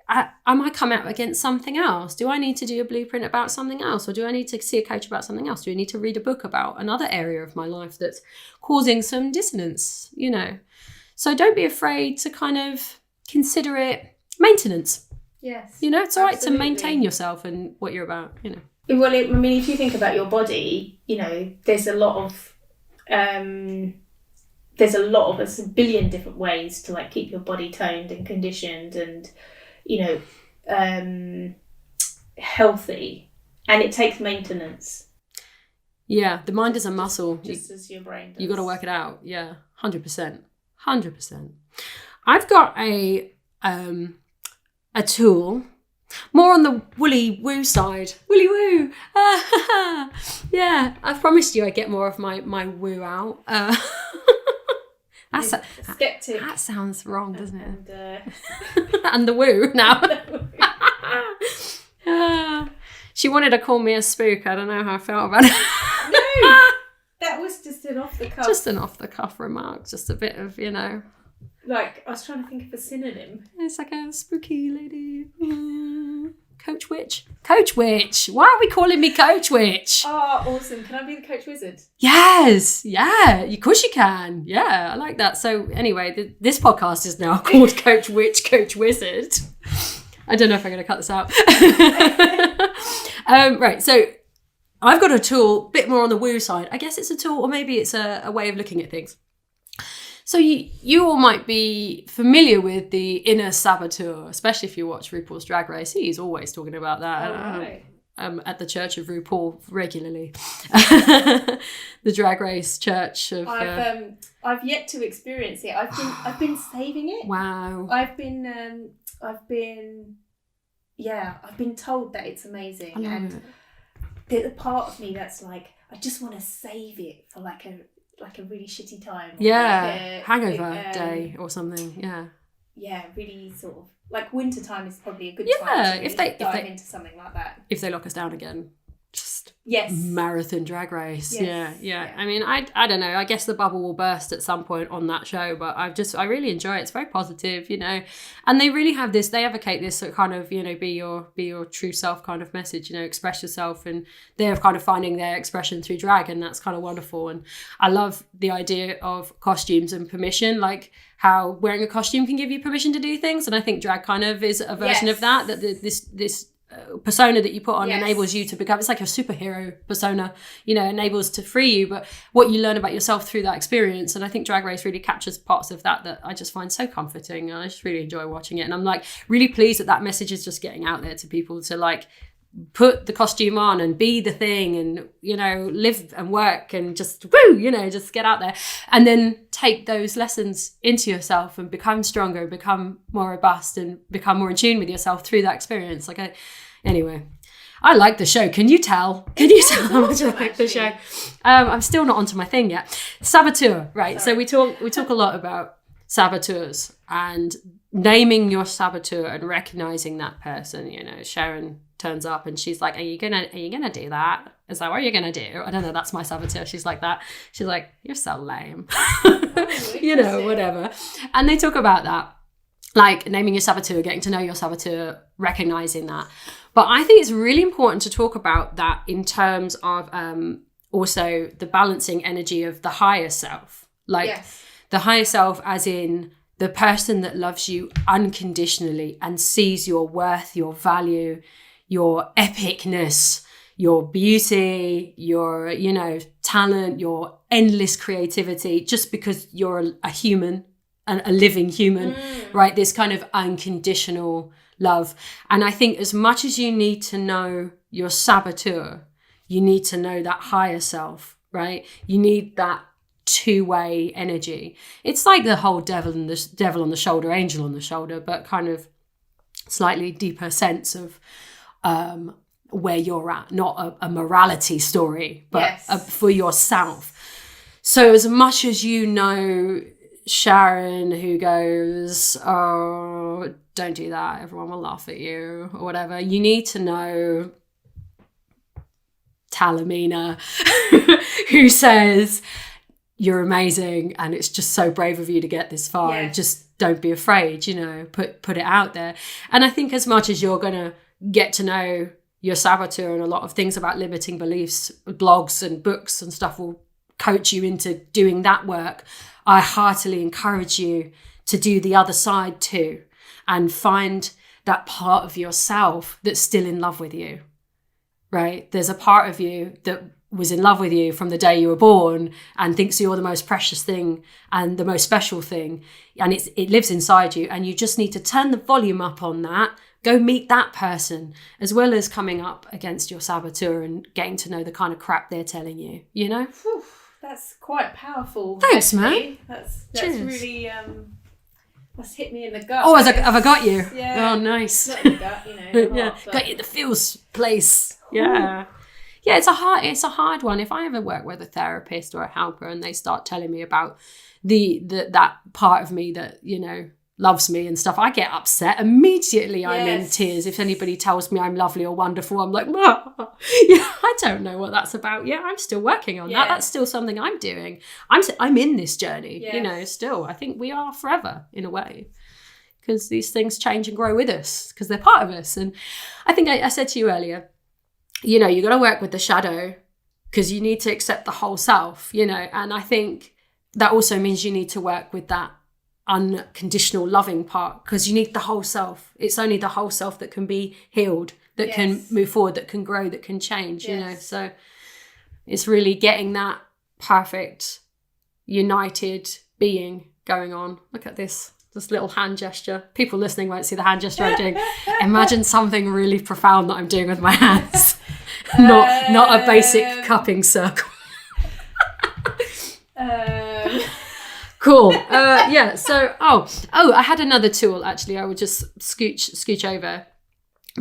I might come out against something else. Do I need to do a blueprint about something else? Or do I need to see a coach about something else? Do I need to read a book about another area of my life that's causing some dissonance, you know? So don't be afraid to kind of consider it maintenance. Yes. You know, it's all right to maintain yourself and what you're about, you know. Well, I mean, if you think about your body, you know, there's a billion different ways to like keep your body toned and conditioned and, you know, healthy, and it takes maintenance. Yeah, the mind is a muscle. Just as your brain does. You got to work it out. Yeah, 100%. 100%. I've got a tool, more on the woolly woo side. Woolly woo. Yeah, I promised you I'd get more of my woo out. Skeptic. That sounds wrong, doesn't it? And the woo now. She wanted to call me a spook. I don't know how I felt about it. No, that was just an off the cuff. Just an off the cuff remark. Just a bit of, you know. Like, I was trying to think of a synonym. It's like a spooky lady. Coach witch. Coach witch. Why are we calling me coach witch? Oh, awesome. Can I be the coach wizard? Yes. Yeah. Of course you can. Yeah, I like that. So anyway, this podcast is now called Coach Witch, Coach Wizard. I don't know if I'm going to cut this out. Right. So I've got a tool, bit more on the woo side. I guess it's a tool, or maybe it's a way of looking at things. So you all might be familiar with the inner saboteur, especially if you watch RuPaul's Drag Race. He's always talking about that. Right. At the Church of RuPaul regularly. The Drag Race Church of. I've yet to experience it. I've been saving it. Wow. I've been told that it's amazing, and there's a part of me that's like, I just want to save it for like a really shitty time. Yeah, hangover day or something. Yeah. Yeah, really sort of like winter time is probably a good time to if they dive into something like that. If they lock us down again, just marathon drag race. Yes. Yeah. I mean, I don't know. I guess the bubble will burst at some point on that show, but I really enjoy it. It's very positive, you know. And they really have this. They advocate this sort of kind of, you know, be your true self kind of message. You know, express yourself, and they're kind of finding their expression through drag, and that's kind of wonderful. And I love the idea of costumes and permission, like how wearing a costume can give you permission to do things. And I think drag kind of is a version of that. That this persona that you put on enables you to become, it's like a superhero persona, you know, enables to free you, but what you learn about yourself through that experience. And I think Drag Race really captures parts of that I just find so comforting, and I just really enjoy watching it. And I'm like really pleased that message is just getting out there to people, to like put the costume on and be the thing, and, you know, live and work and just you know, just get out there and then take those lessons into yourself and become stronger, become more robust, and become more in tune with yourself through that experience. Anyway, I like the show. Can you tell? How much I like the show? I'm still not onto my thing yet. Saboteur, right? Sorry. So we talk a lot about saboteurs and naming your saboteur and recognizing that person. You know, Sharon turns up and she's like, "Are you gonna do that? Is that what you're gonna do?" I don't know. That's my saboteur. She's like that. She's like, "You're so lame," you know, whatever. And they talk about that, like naming your saboteur, getting to know your saboteur, recognizing that. But I think it's really important to talk about that in terms of also the balancing energy of the higher self. Like the higher self as in the person that loves you unconditionally and sees your worth, your value, your epicness, your beauty, your, you know, talent, your endless creativity, just because you're a human, a living human, right? This kind of unconditional love. And I think as much as you need to know your saboteur, you need to know that higher self, right? You need that two-way energy. It's like the whole devil on the shoulder, angel on the shoulder, but kind of slightly deeper sense of where you're at, not a morality story, but for yourself. So as much as you know Sharon, who goes, "Oh, don't do that, everyone will laugh at you," or whatever, you need to know Talamina, who says, "You're amazing, and it's just so brave of you to get this far, and just don't be afraid, you know, put it out there." And I think as much as you're going to get to know your saboteur, and a lot of things about limiting beliefs, blogs and books and stuff will coach you into doing that work, I heartily encourage you to do the other side too, and find that part of yourself that's still in love with you, right? There's a part of you that was in love with you from the day you were born and thinks you're the most precious thing and the most special thing. And it lives inside you, and you just need to turn the volume up on that. Go meet that person, as well as coming up against your saboteur and getting to know the kind of crap they're telling you, you know? Whew, that's quite powerful. Thanks, actually. man. That's Cheers. Really, that's hit me in the gut. Oh, have I got you? Yeah. Oh, nice. Not in the gut, you know. The heart, but... Got you in the feels place. Yeah. Yeah, it's a hard one. If I ever work with a therapist or a helper and they start telling me about that part of me that, you know, loves me and stuff, I get upset immediately. I'm in tears. If anybody tells me I'm lovely or wonderful, I'm like, I don't know what that's about. Yeah, I'm still working on that. That's still something I'm doing. I'm in this journey, you know, still. I think we are forever in a way, because these things change and grow with us because they're part of us. And I think I said to you earlier, you know, you got to work with the shadow because you need to accept the whole self, you know. And I think that also means you need to work with that unconditional loving part, because you need the whole self. It's only the whole self that can be healed, that can move forward, that can grow, that can change, you know. So it's really getting that perfect united being going on. Look at this little hand gesture. People listening won't see the hand gesture I'm doing. Imagine something really profound that I'm doing with my hands. Not a basic cupping circle. Cool. So I had another tool actually. I would just scooch over,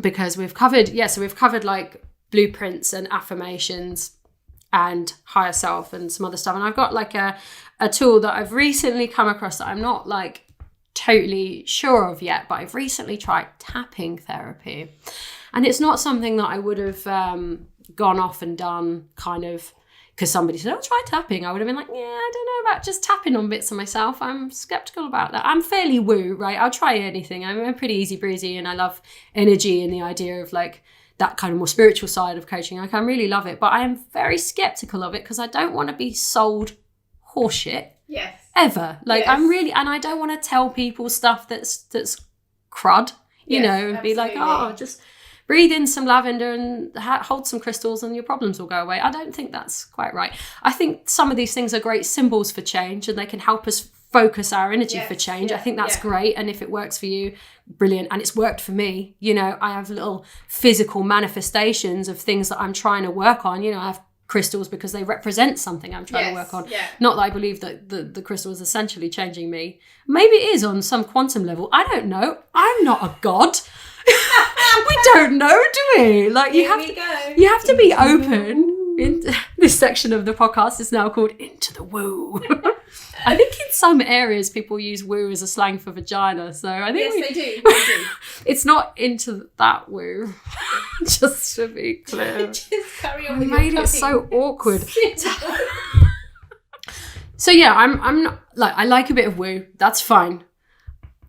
because we've covered like blueprints and affirmations and higher self and some other stuff. And I've got like a tool that I've recently come across that I'm not like totally sure of yet, but I've recently tried tapping therapy. And it's not something that I would have gone off and done kind of, because somebody said, oh, try tapping, I would have been like, yeah, I don't know about just tapping on bits of myself. I'm skeptical about that. I'm fairly woo, right? I'll try anything. I'm pretty easy breezy, and I love energy and the idea of like that kind of more spiritual side of coaching. Like, I really love it, but I am very skeptical of it because I don't want to be sold horseshit. Yes. Ever. Like, yes. and I don't want to tell people stuff that's crud, you know, and be like, oh, just breathe in some lavender and hold some crystals and your problems will go away. I don't think that's quite right. I think some of these things are great symbols for change, and they can help us focus our energy for change. I think that's great. And if it works for you, brilliant. And it's worked for me. You know, I have little physical manifestations of things that I'm trying to work on. You know, I have crystals because they represent something I'm trying to work on. Yeah. Not that I believe that the crystal is essentially changing me. Maybe it is on some quantum level. I don't know. I'm not a god. We don't know, do we? Like, you have to be open. This section of the podcast is now called Into the Woo. I think in some areas people use woo as a slang for vagina. So I think they do. They do. It's not into that woo. Just to be clear. Just carry on with made it so awkward. So yeah, I'm not like, I like a bit of woo. That's fine.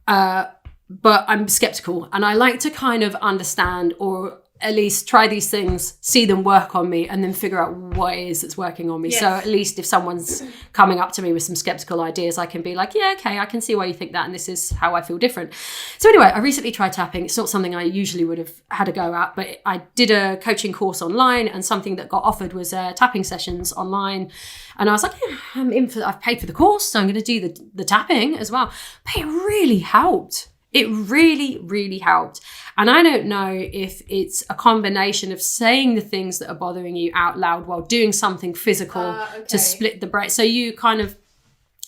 But I'm skeptical, and I like to kind of understand, or at least try these things, see them work on me, and then figure out what it is that's working on me. Yes. So at least if someone's coming up to me with some skeptical ideas, I can be like, yeah, okay, I can see why you think that, and this is how I feel different. So anyway, I recently tried tapping. It's not something I usually would have had a go at, but I did a coaching course online, and something that got offered was tapping sessions online. And I was like, yeah, I've paid for the course, so I'm going to do the tapping as well. But it really helped. It really, really helped. And I don't know if it's a combination of saying the things that are bothering you out loud while doing something physical to split the brain. So you kind of,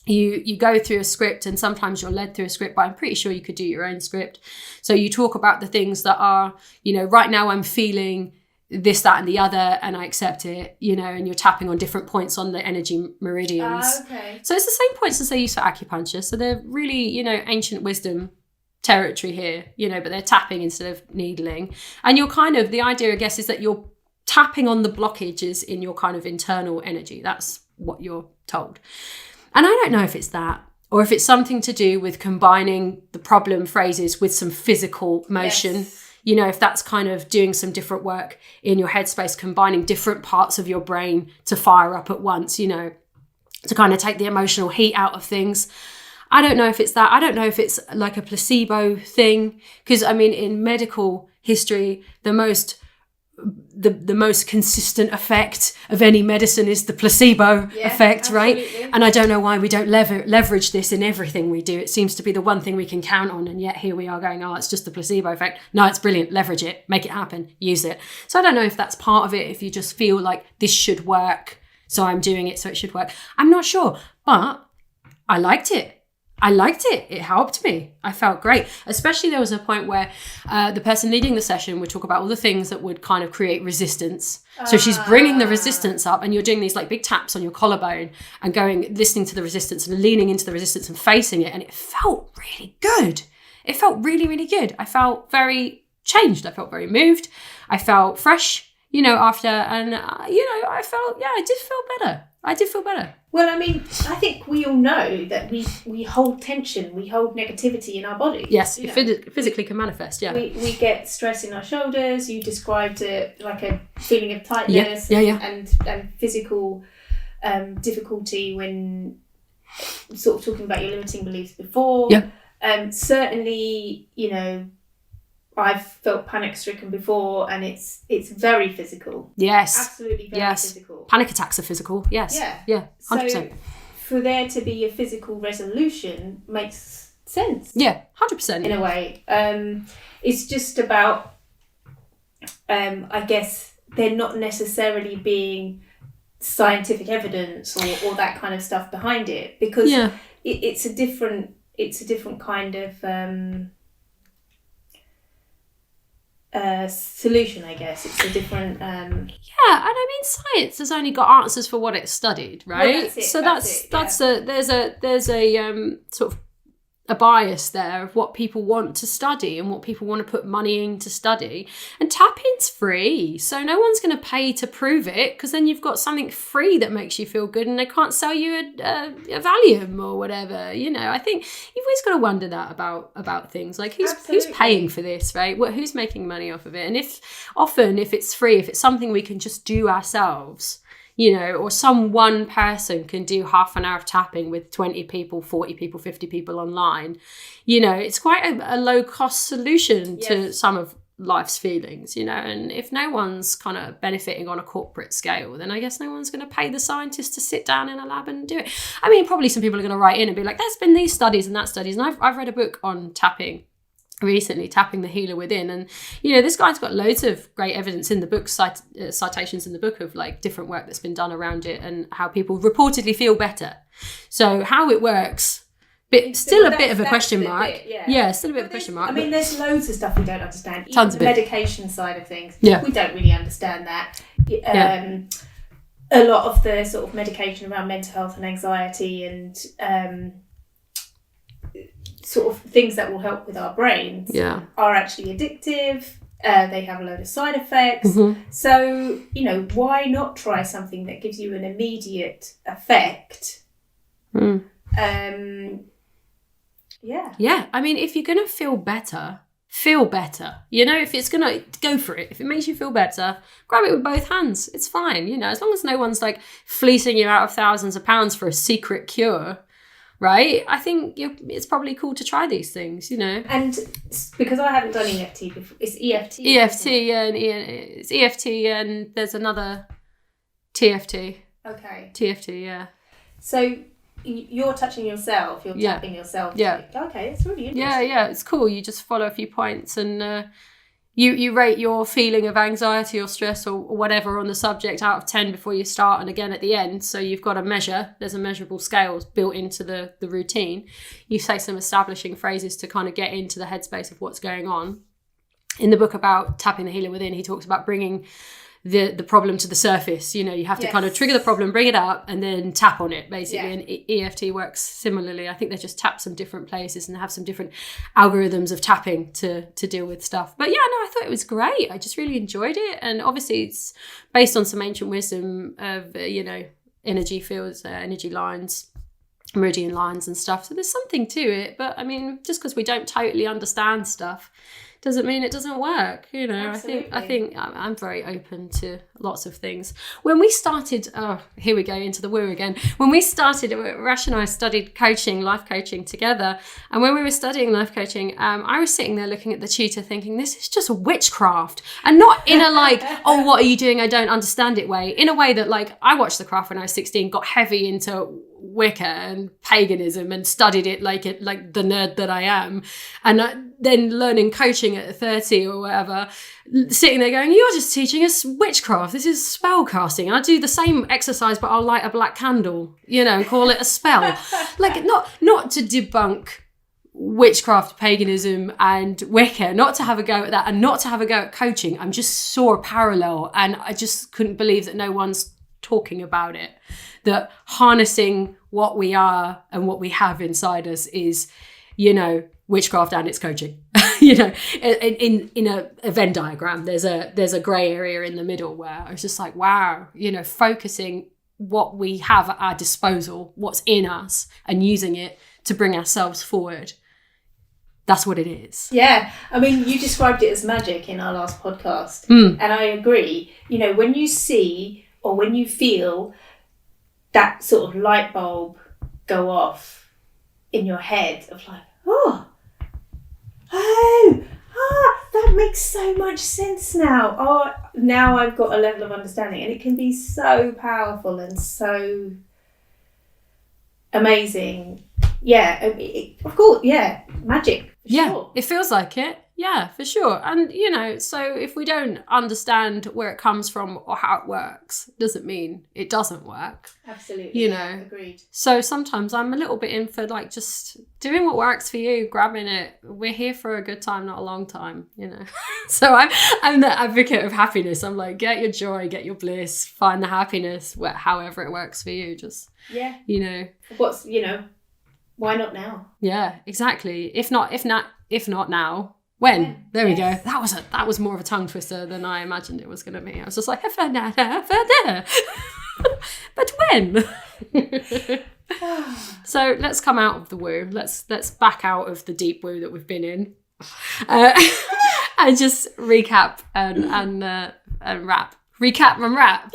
you go through a script, and sometimes you're led through a script, but I'm pretty sure you could do your own script. So you talk about the things that are, you know, right now I'm feeling this, that, and the other, and I accept it, you know, and you're tapping on different points on the energy meridians. So it's the same points as they use for acupuncture. So they're really, you know, ancient wisdom territory here, you know, but they're tapping instead of needling. And you're kind of, the idea, I guess, is that you're tapping on the blockages in your kind of internal energy. That's what you're told. And I don't know if it's that, or if it's something to do with combining the problem phrases with some physical motion. Yes. You know, if that's kind of doing some different work in your headspace, combining different parts of your brain to fire up at once, you know, to kind of take the emotional heat out of things. I don't know if it's that. I don't know if it's like a placebo thing. Because, I mean, in medical history, the most consistent effect of any medicine is the placebo effect, absolutely. Right? And I don't know why we don't leverage this in everything we do. It seems to be the one thing we can count on. And yet here we are going, oh, it's just the placebo effect. No, it's brilliant. Leverage it. Make it happen. Use it. So I don't know if that's part of it. If you just feel like this should work, so I'm doing it, so it should work. I'm not sure. But I liked it. It helped me. I felt great. Especially there was a point where the person leading the session would talk about all the things that would kind of create resistance. So she's bringing the resistance up, and you're doing these like big taps on your collarbone and going, listening to the resistance and leaning into the resistance and facing it. And it felt really good. It felt really, really good. I felt very changed. I felt very moved. I felt fresh, you know, after, and, you know, I did feel better. Well, I mean, I think we all know that we hold tension, we hold negativity in our body. Yes, it physically can manifest, yeah. We get stress in our shoulders. You described it like a feeling of tightness and physical difficulty when sort of talking about your limiting beliefs before. Yeah. Certainly, you know, I've felt panic-stricken before, and it's very physical. Yes. Absolutely very physical. Panic attacks are physical, yes. Yeah, 100%. So for there to be a physical resolution makes sense. Yeah, 100%. In a way. It's just about, I guess, there not necessarily being scientific evidence or that kind of stuff behind it, because it's a different kind of... solution, I guess. It's a different and I mean, science has only got answers for what it's studied, right? Well, that's a there's a sort of a bias there of what people want to study and what people want to put money in to study. And tapping's free, so no one's going to pay to prove it, because then you've got something free that makes you feel good, and they can't sell you a Valium or whatever. You know, I think you've always got to wonder that about things like who's paying for this, right? Who's making money off of it? And if it's free, if it's something we can just do ourselves, you know, or some one person can do half an hour of tapping with 20 people, 40 people, 50 people online, you know, it's quite a low cost solution to some of life's feelings, you know. And if no one's kind of benefiting on a corporate scale, then I guess no one's going to pay the scientists to sit down in a lab and do it. I mean, probably some people are going to write in and be like, there's been these studies and that studies. And I've read a book on tapping recently, Tapping the Healer Within, and you know, this guy's got loads of great evidence in the book, citations in the book of like different work that's been done around it and how people reportedly feel better. So how it works, still a bit of a question mark. Still a bit of a question mark. I mean, there's loads of stuff we don't understand. Tons of the it. Medication side of things, Yeah. we don't really understand that. A lot of the sort of medication around mental health and anxiety and sort of things that will help with our brains are actually addictive. They have a load of side effects. Mm-hmm. So, you know, why not try something that gives you an immediate effect? Yeah. I mean, if you're going to feel better. You know, if it's going to go for it, if it makes you feel better, grab it with both hands. It's fine. You know, as long as no one's like fleecing you out of thousands of pounds for a secret cure. Right? I think it's probably cool to try these things, you know. And because I haven't done EFT before, it's EFT. It's EFT and there's another TFT. Okay. TFT, yeah. So you're touching yourself, you're tapping yourself. Yeah. Okay, it's really interesting. Yeah, it's cool. You just follow a few points and you rate your feeling of anxiety or stress or whatever on the subject out of 10 before you start and again at the end. So you've got a measure. There's a measurable scale built into the routine. You say some establishing phrases to kind of get into the headspace of what's going on. In the book about Tapping the Healer Within, he talks about bringing the problem to the surface. You know, you have to kind of trigger the problem, bring it up, and then tap on it, basically. And EFT works similarly. I think they just tap some different places and have some different algorithms of tapping to deal with stuff. But yeah, no, I thought it was great. I just really enjoyed it. And obviously it's based on some ancient wisdom of, you know, energy fields, energy lines, meridian lines and stuff. So there's something to it. But I mean, just because we don't totally understand stuff doesn't mean it doesn't work, you know. Absolutely. I think I'm very open to lots of things. When we started, here we go into the woo again. When we started, Rash and I studied life coaching together. And when we were studying life coaching, I was sitting there looking at the tutor thinking, this is just witchcraft. And not in a like, oh, what are you doing? I don't understand it way. In a way that like, I watched The Craft when I was 16, got heavy into Wicca and paganism and studied it like the nerd that I am. And then learning coaching at 30 or whatever, sitting there going, you're just teaching us witchcraft. This is spell casting. I do the same exercise, but I'll light a black candle, you know, and call it a spell. Like not to debunk witchcraft, paganism and Wicca, not to have a go at that and not to have a go at coaching. I'm just saw a parallel and I just couldn't believe that no one's talking about it. That harnessing what we are and what we have inside us is, you know, witchcraft and it's coaching. You know, in a Venn diagram, there's a grey area in the middle where I was just like, wow, you know, focusing what we have at our disposal, what's in us, and using it to bring ourselves forward. That's what it is. Yeah. I mean, you described it as magic in our last podcast. And I agree. You know, when you see or when you feel that sort of light bulb go off in your head of like, that makes so much sense now. Now I've got a level of understanding, and it can be so powerful and so amazing. Yeah, of course, yeah, magic. Sure. It feels like it. Yeah, for sure. And, you know, so if we don't understand where it comes from or how it works, doesn't mean it doesn't work. Absolutely. You know, agreed. So sometimes I'm a little bit in for like just doing what works for you, grabbing it. We're here for a good time, not a long time, you know. So I'm the advocate of happiness. I'm like, get your joy, get your bliss, find the happiness, however it works for you. Just, you know. Why not now? Yeah, exactly. If not now, when? There we go. That was more of a tongue twister than I imagined it was going to be. I was just like, but when? So let's come out of the woo. Let's back out of the deep woo that we've been in, and just recap and rap. Recap and rap.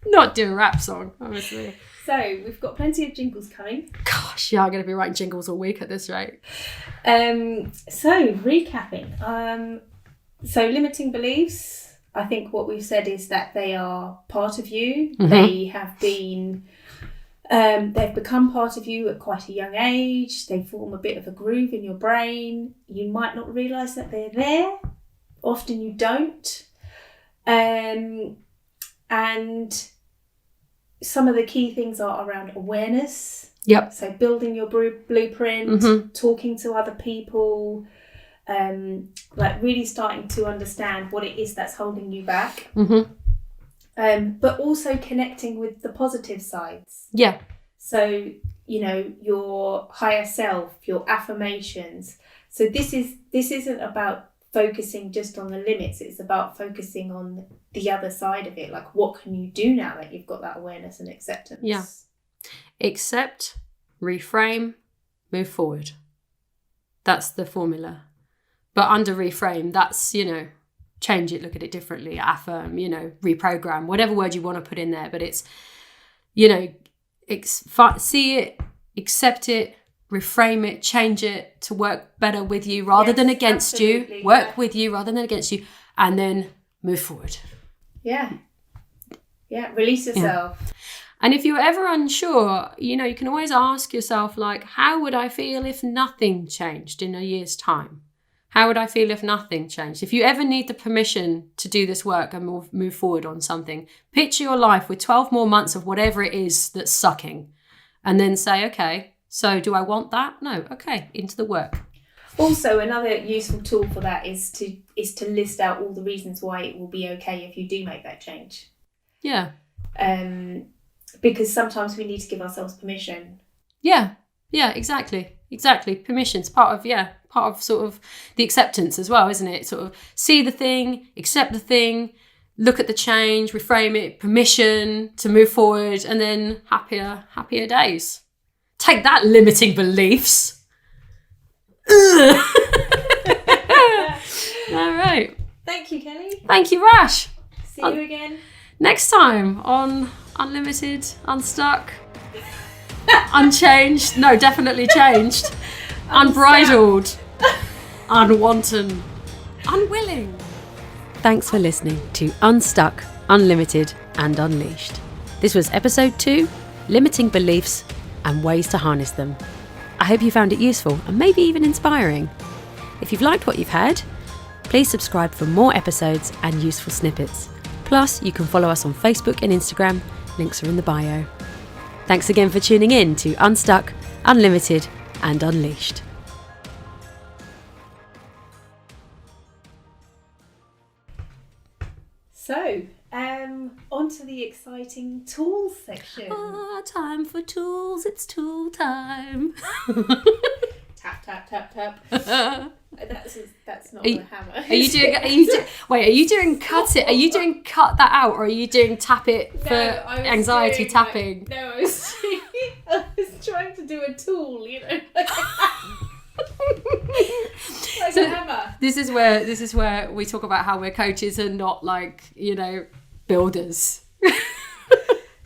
Not do a rap song, obviously. So we've got plenty of jingles coming. Gosh, yeah, I'm going to be writing jingles all week at this rate. So recapping. So limiting beliefs. I think what we've said is that they are part of you. Mm-hmm. They have been. They've become part of you at quite a young age. They form a bit of a groove in your brain. You might not realise that they're there. Often you don't. And some of the key things are around awareness. Yep. So building your blueprint, mm-hmm. talking to other people, like really starting to understand what it is that's holding you back. Mm-hmm. But also connecting with the positive sides. Yeah. So, your higher self, your affirmations. So this isn't about focusing just on the limits. It's about focusing on the other side of it. Like, what can you do now that you've got that awareness and acceptance? Yeah. Accept, reframe, move forward. That's the formula. But under reframe, that's, change it, look at it differently, affirm, reprogram, whatever word you want to put in there. But it's, see it, accept it, reframe it, change it to work better with you rather than against absolutely. You. Work with you rather than against you, and then move forward. Yeah. Yeah, release yourself. Yeah. And if you're ever unsure, you can always ask yourself, like, how would I feel if nothing changed in a year's time? How would I feel if nothing changed? If you ever need the permission to do this work and move forward on something, picture your life with 12 more months of whatever it is that's sucking. And then say, okay, so do I want that? No. Okay, into the work. Also, another useful tool for that is to list out all the reasons why it will be okay if you do make that change. Yeah. Because sometimes we need to give ourselves permission. Yeah. Yeah, exactly. Permission's part of sort of the acceptance as well, isn't it? Sort of see the thing, accept the thing, look at the change, reframe it, permission to move forward, and then happier days. Take that, limiting beliefs. All right. Thank you, Kelly. Thank you, Rash. See you again next time on Unlimited, Unstuck, Unchanged. No, definitely changed. Unbridled, unwanton, unwilling. Thanks for listening to Unstuck, Unlimited and Unleashed. This was episode 2, Limiting Beliefs and Ways to Harness Them. I hope you found it useful and maybe even inspiring. If you've liked what you've heard, please subscribe for more episodes and useful snippets. Plus, you can follow us on Facebook and Instagram. Links are in the bio. Thanks again for tuning in to Unstuck, Unlimited and Unleashed. So, on to the exciting tools section. Time for tools, it's tool time. Tap, tap, tap, tap. That's not a hammer. Are you doing cut it? Are you doing cut that out, or are you doing tap it for anxiety tapping? I was trying to do a tool, like a hammer. This is where we talk about how we're coaches and not builders.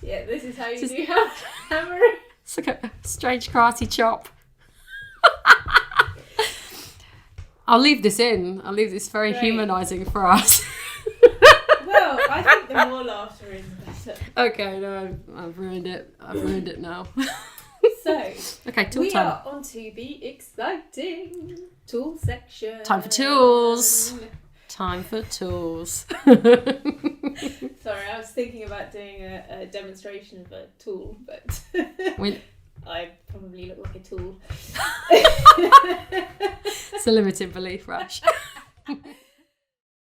Yeah, this is how you do hammer. It's like a strange karate chop. I'll leave this in. I'll leave this very humanising for us. Well, I think the more laughter is the better. Okay, no, I've ruined it. I've ruined it now. So, okay, tool time. We are on to the exciting tool section. Time for tools. Time for tools. Sorry, I was thinking about doing a demonstration of a tool, but I probably look like a tool. It's a limited belief, Rash.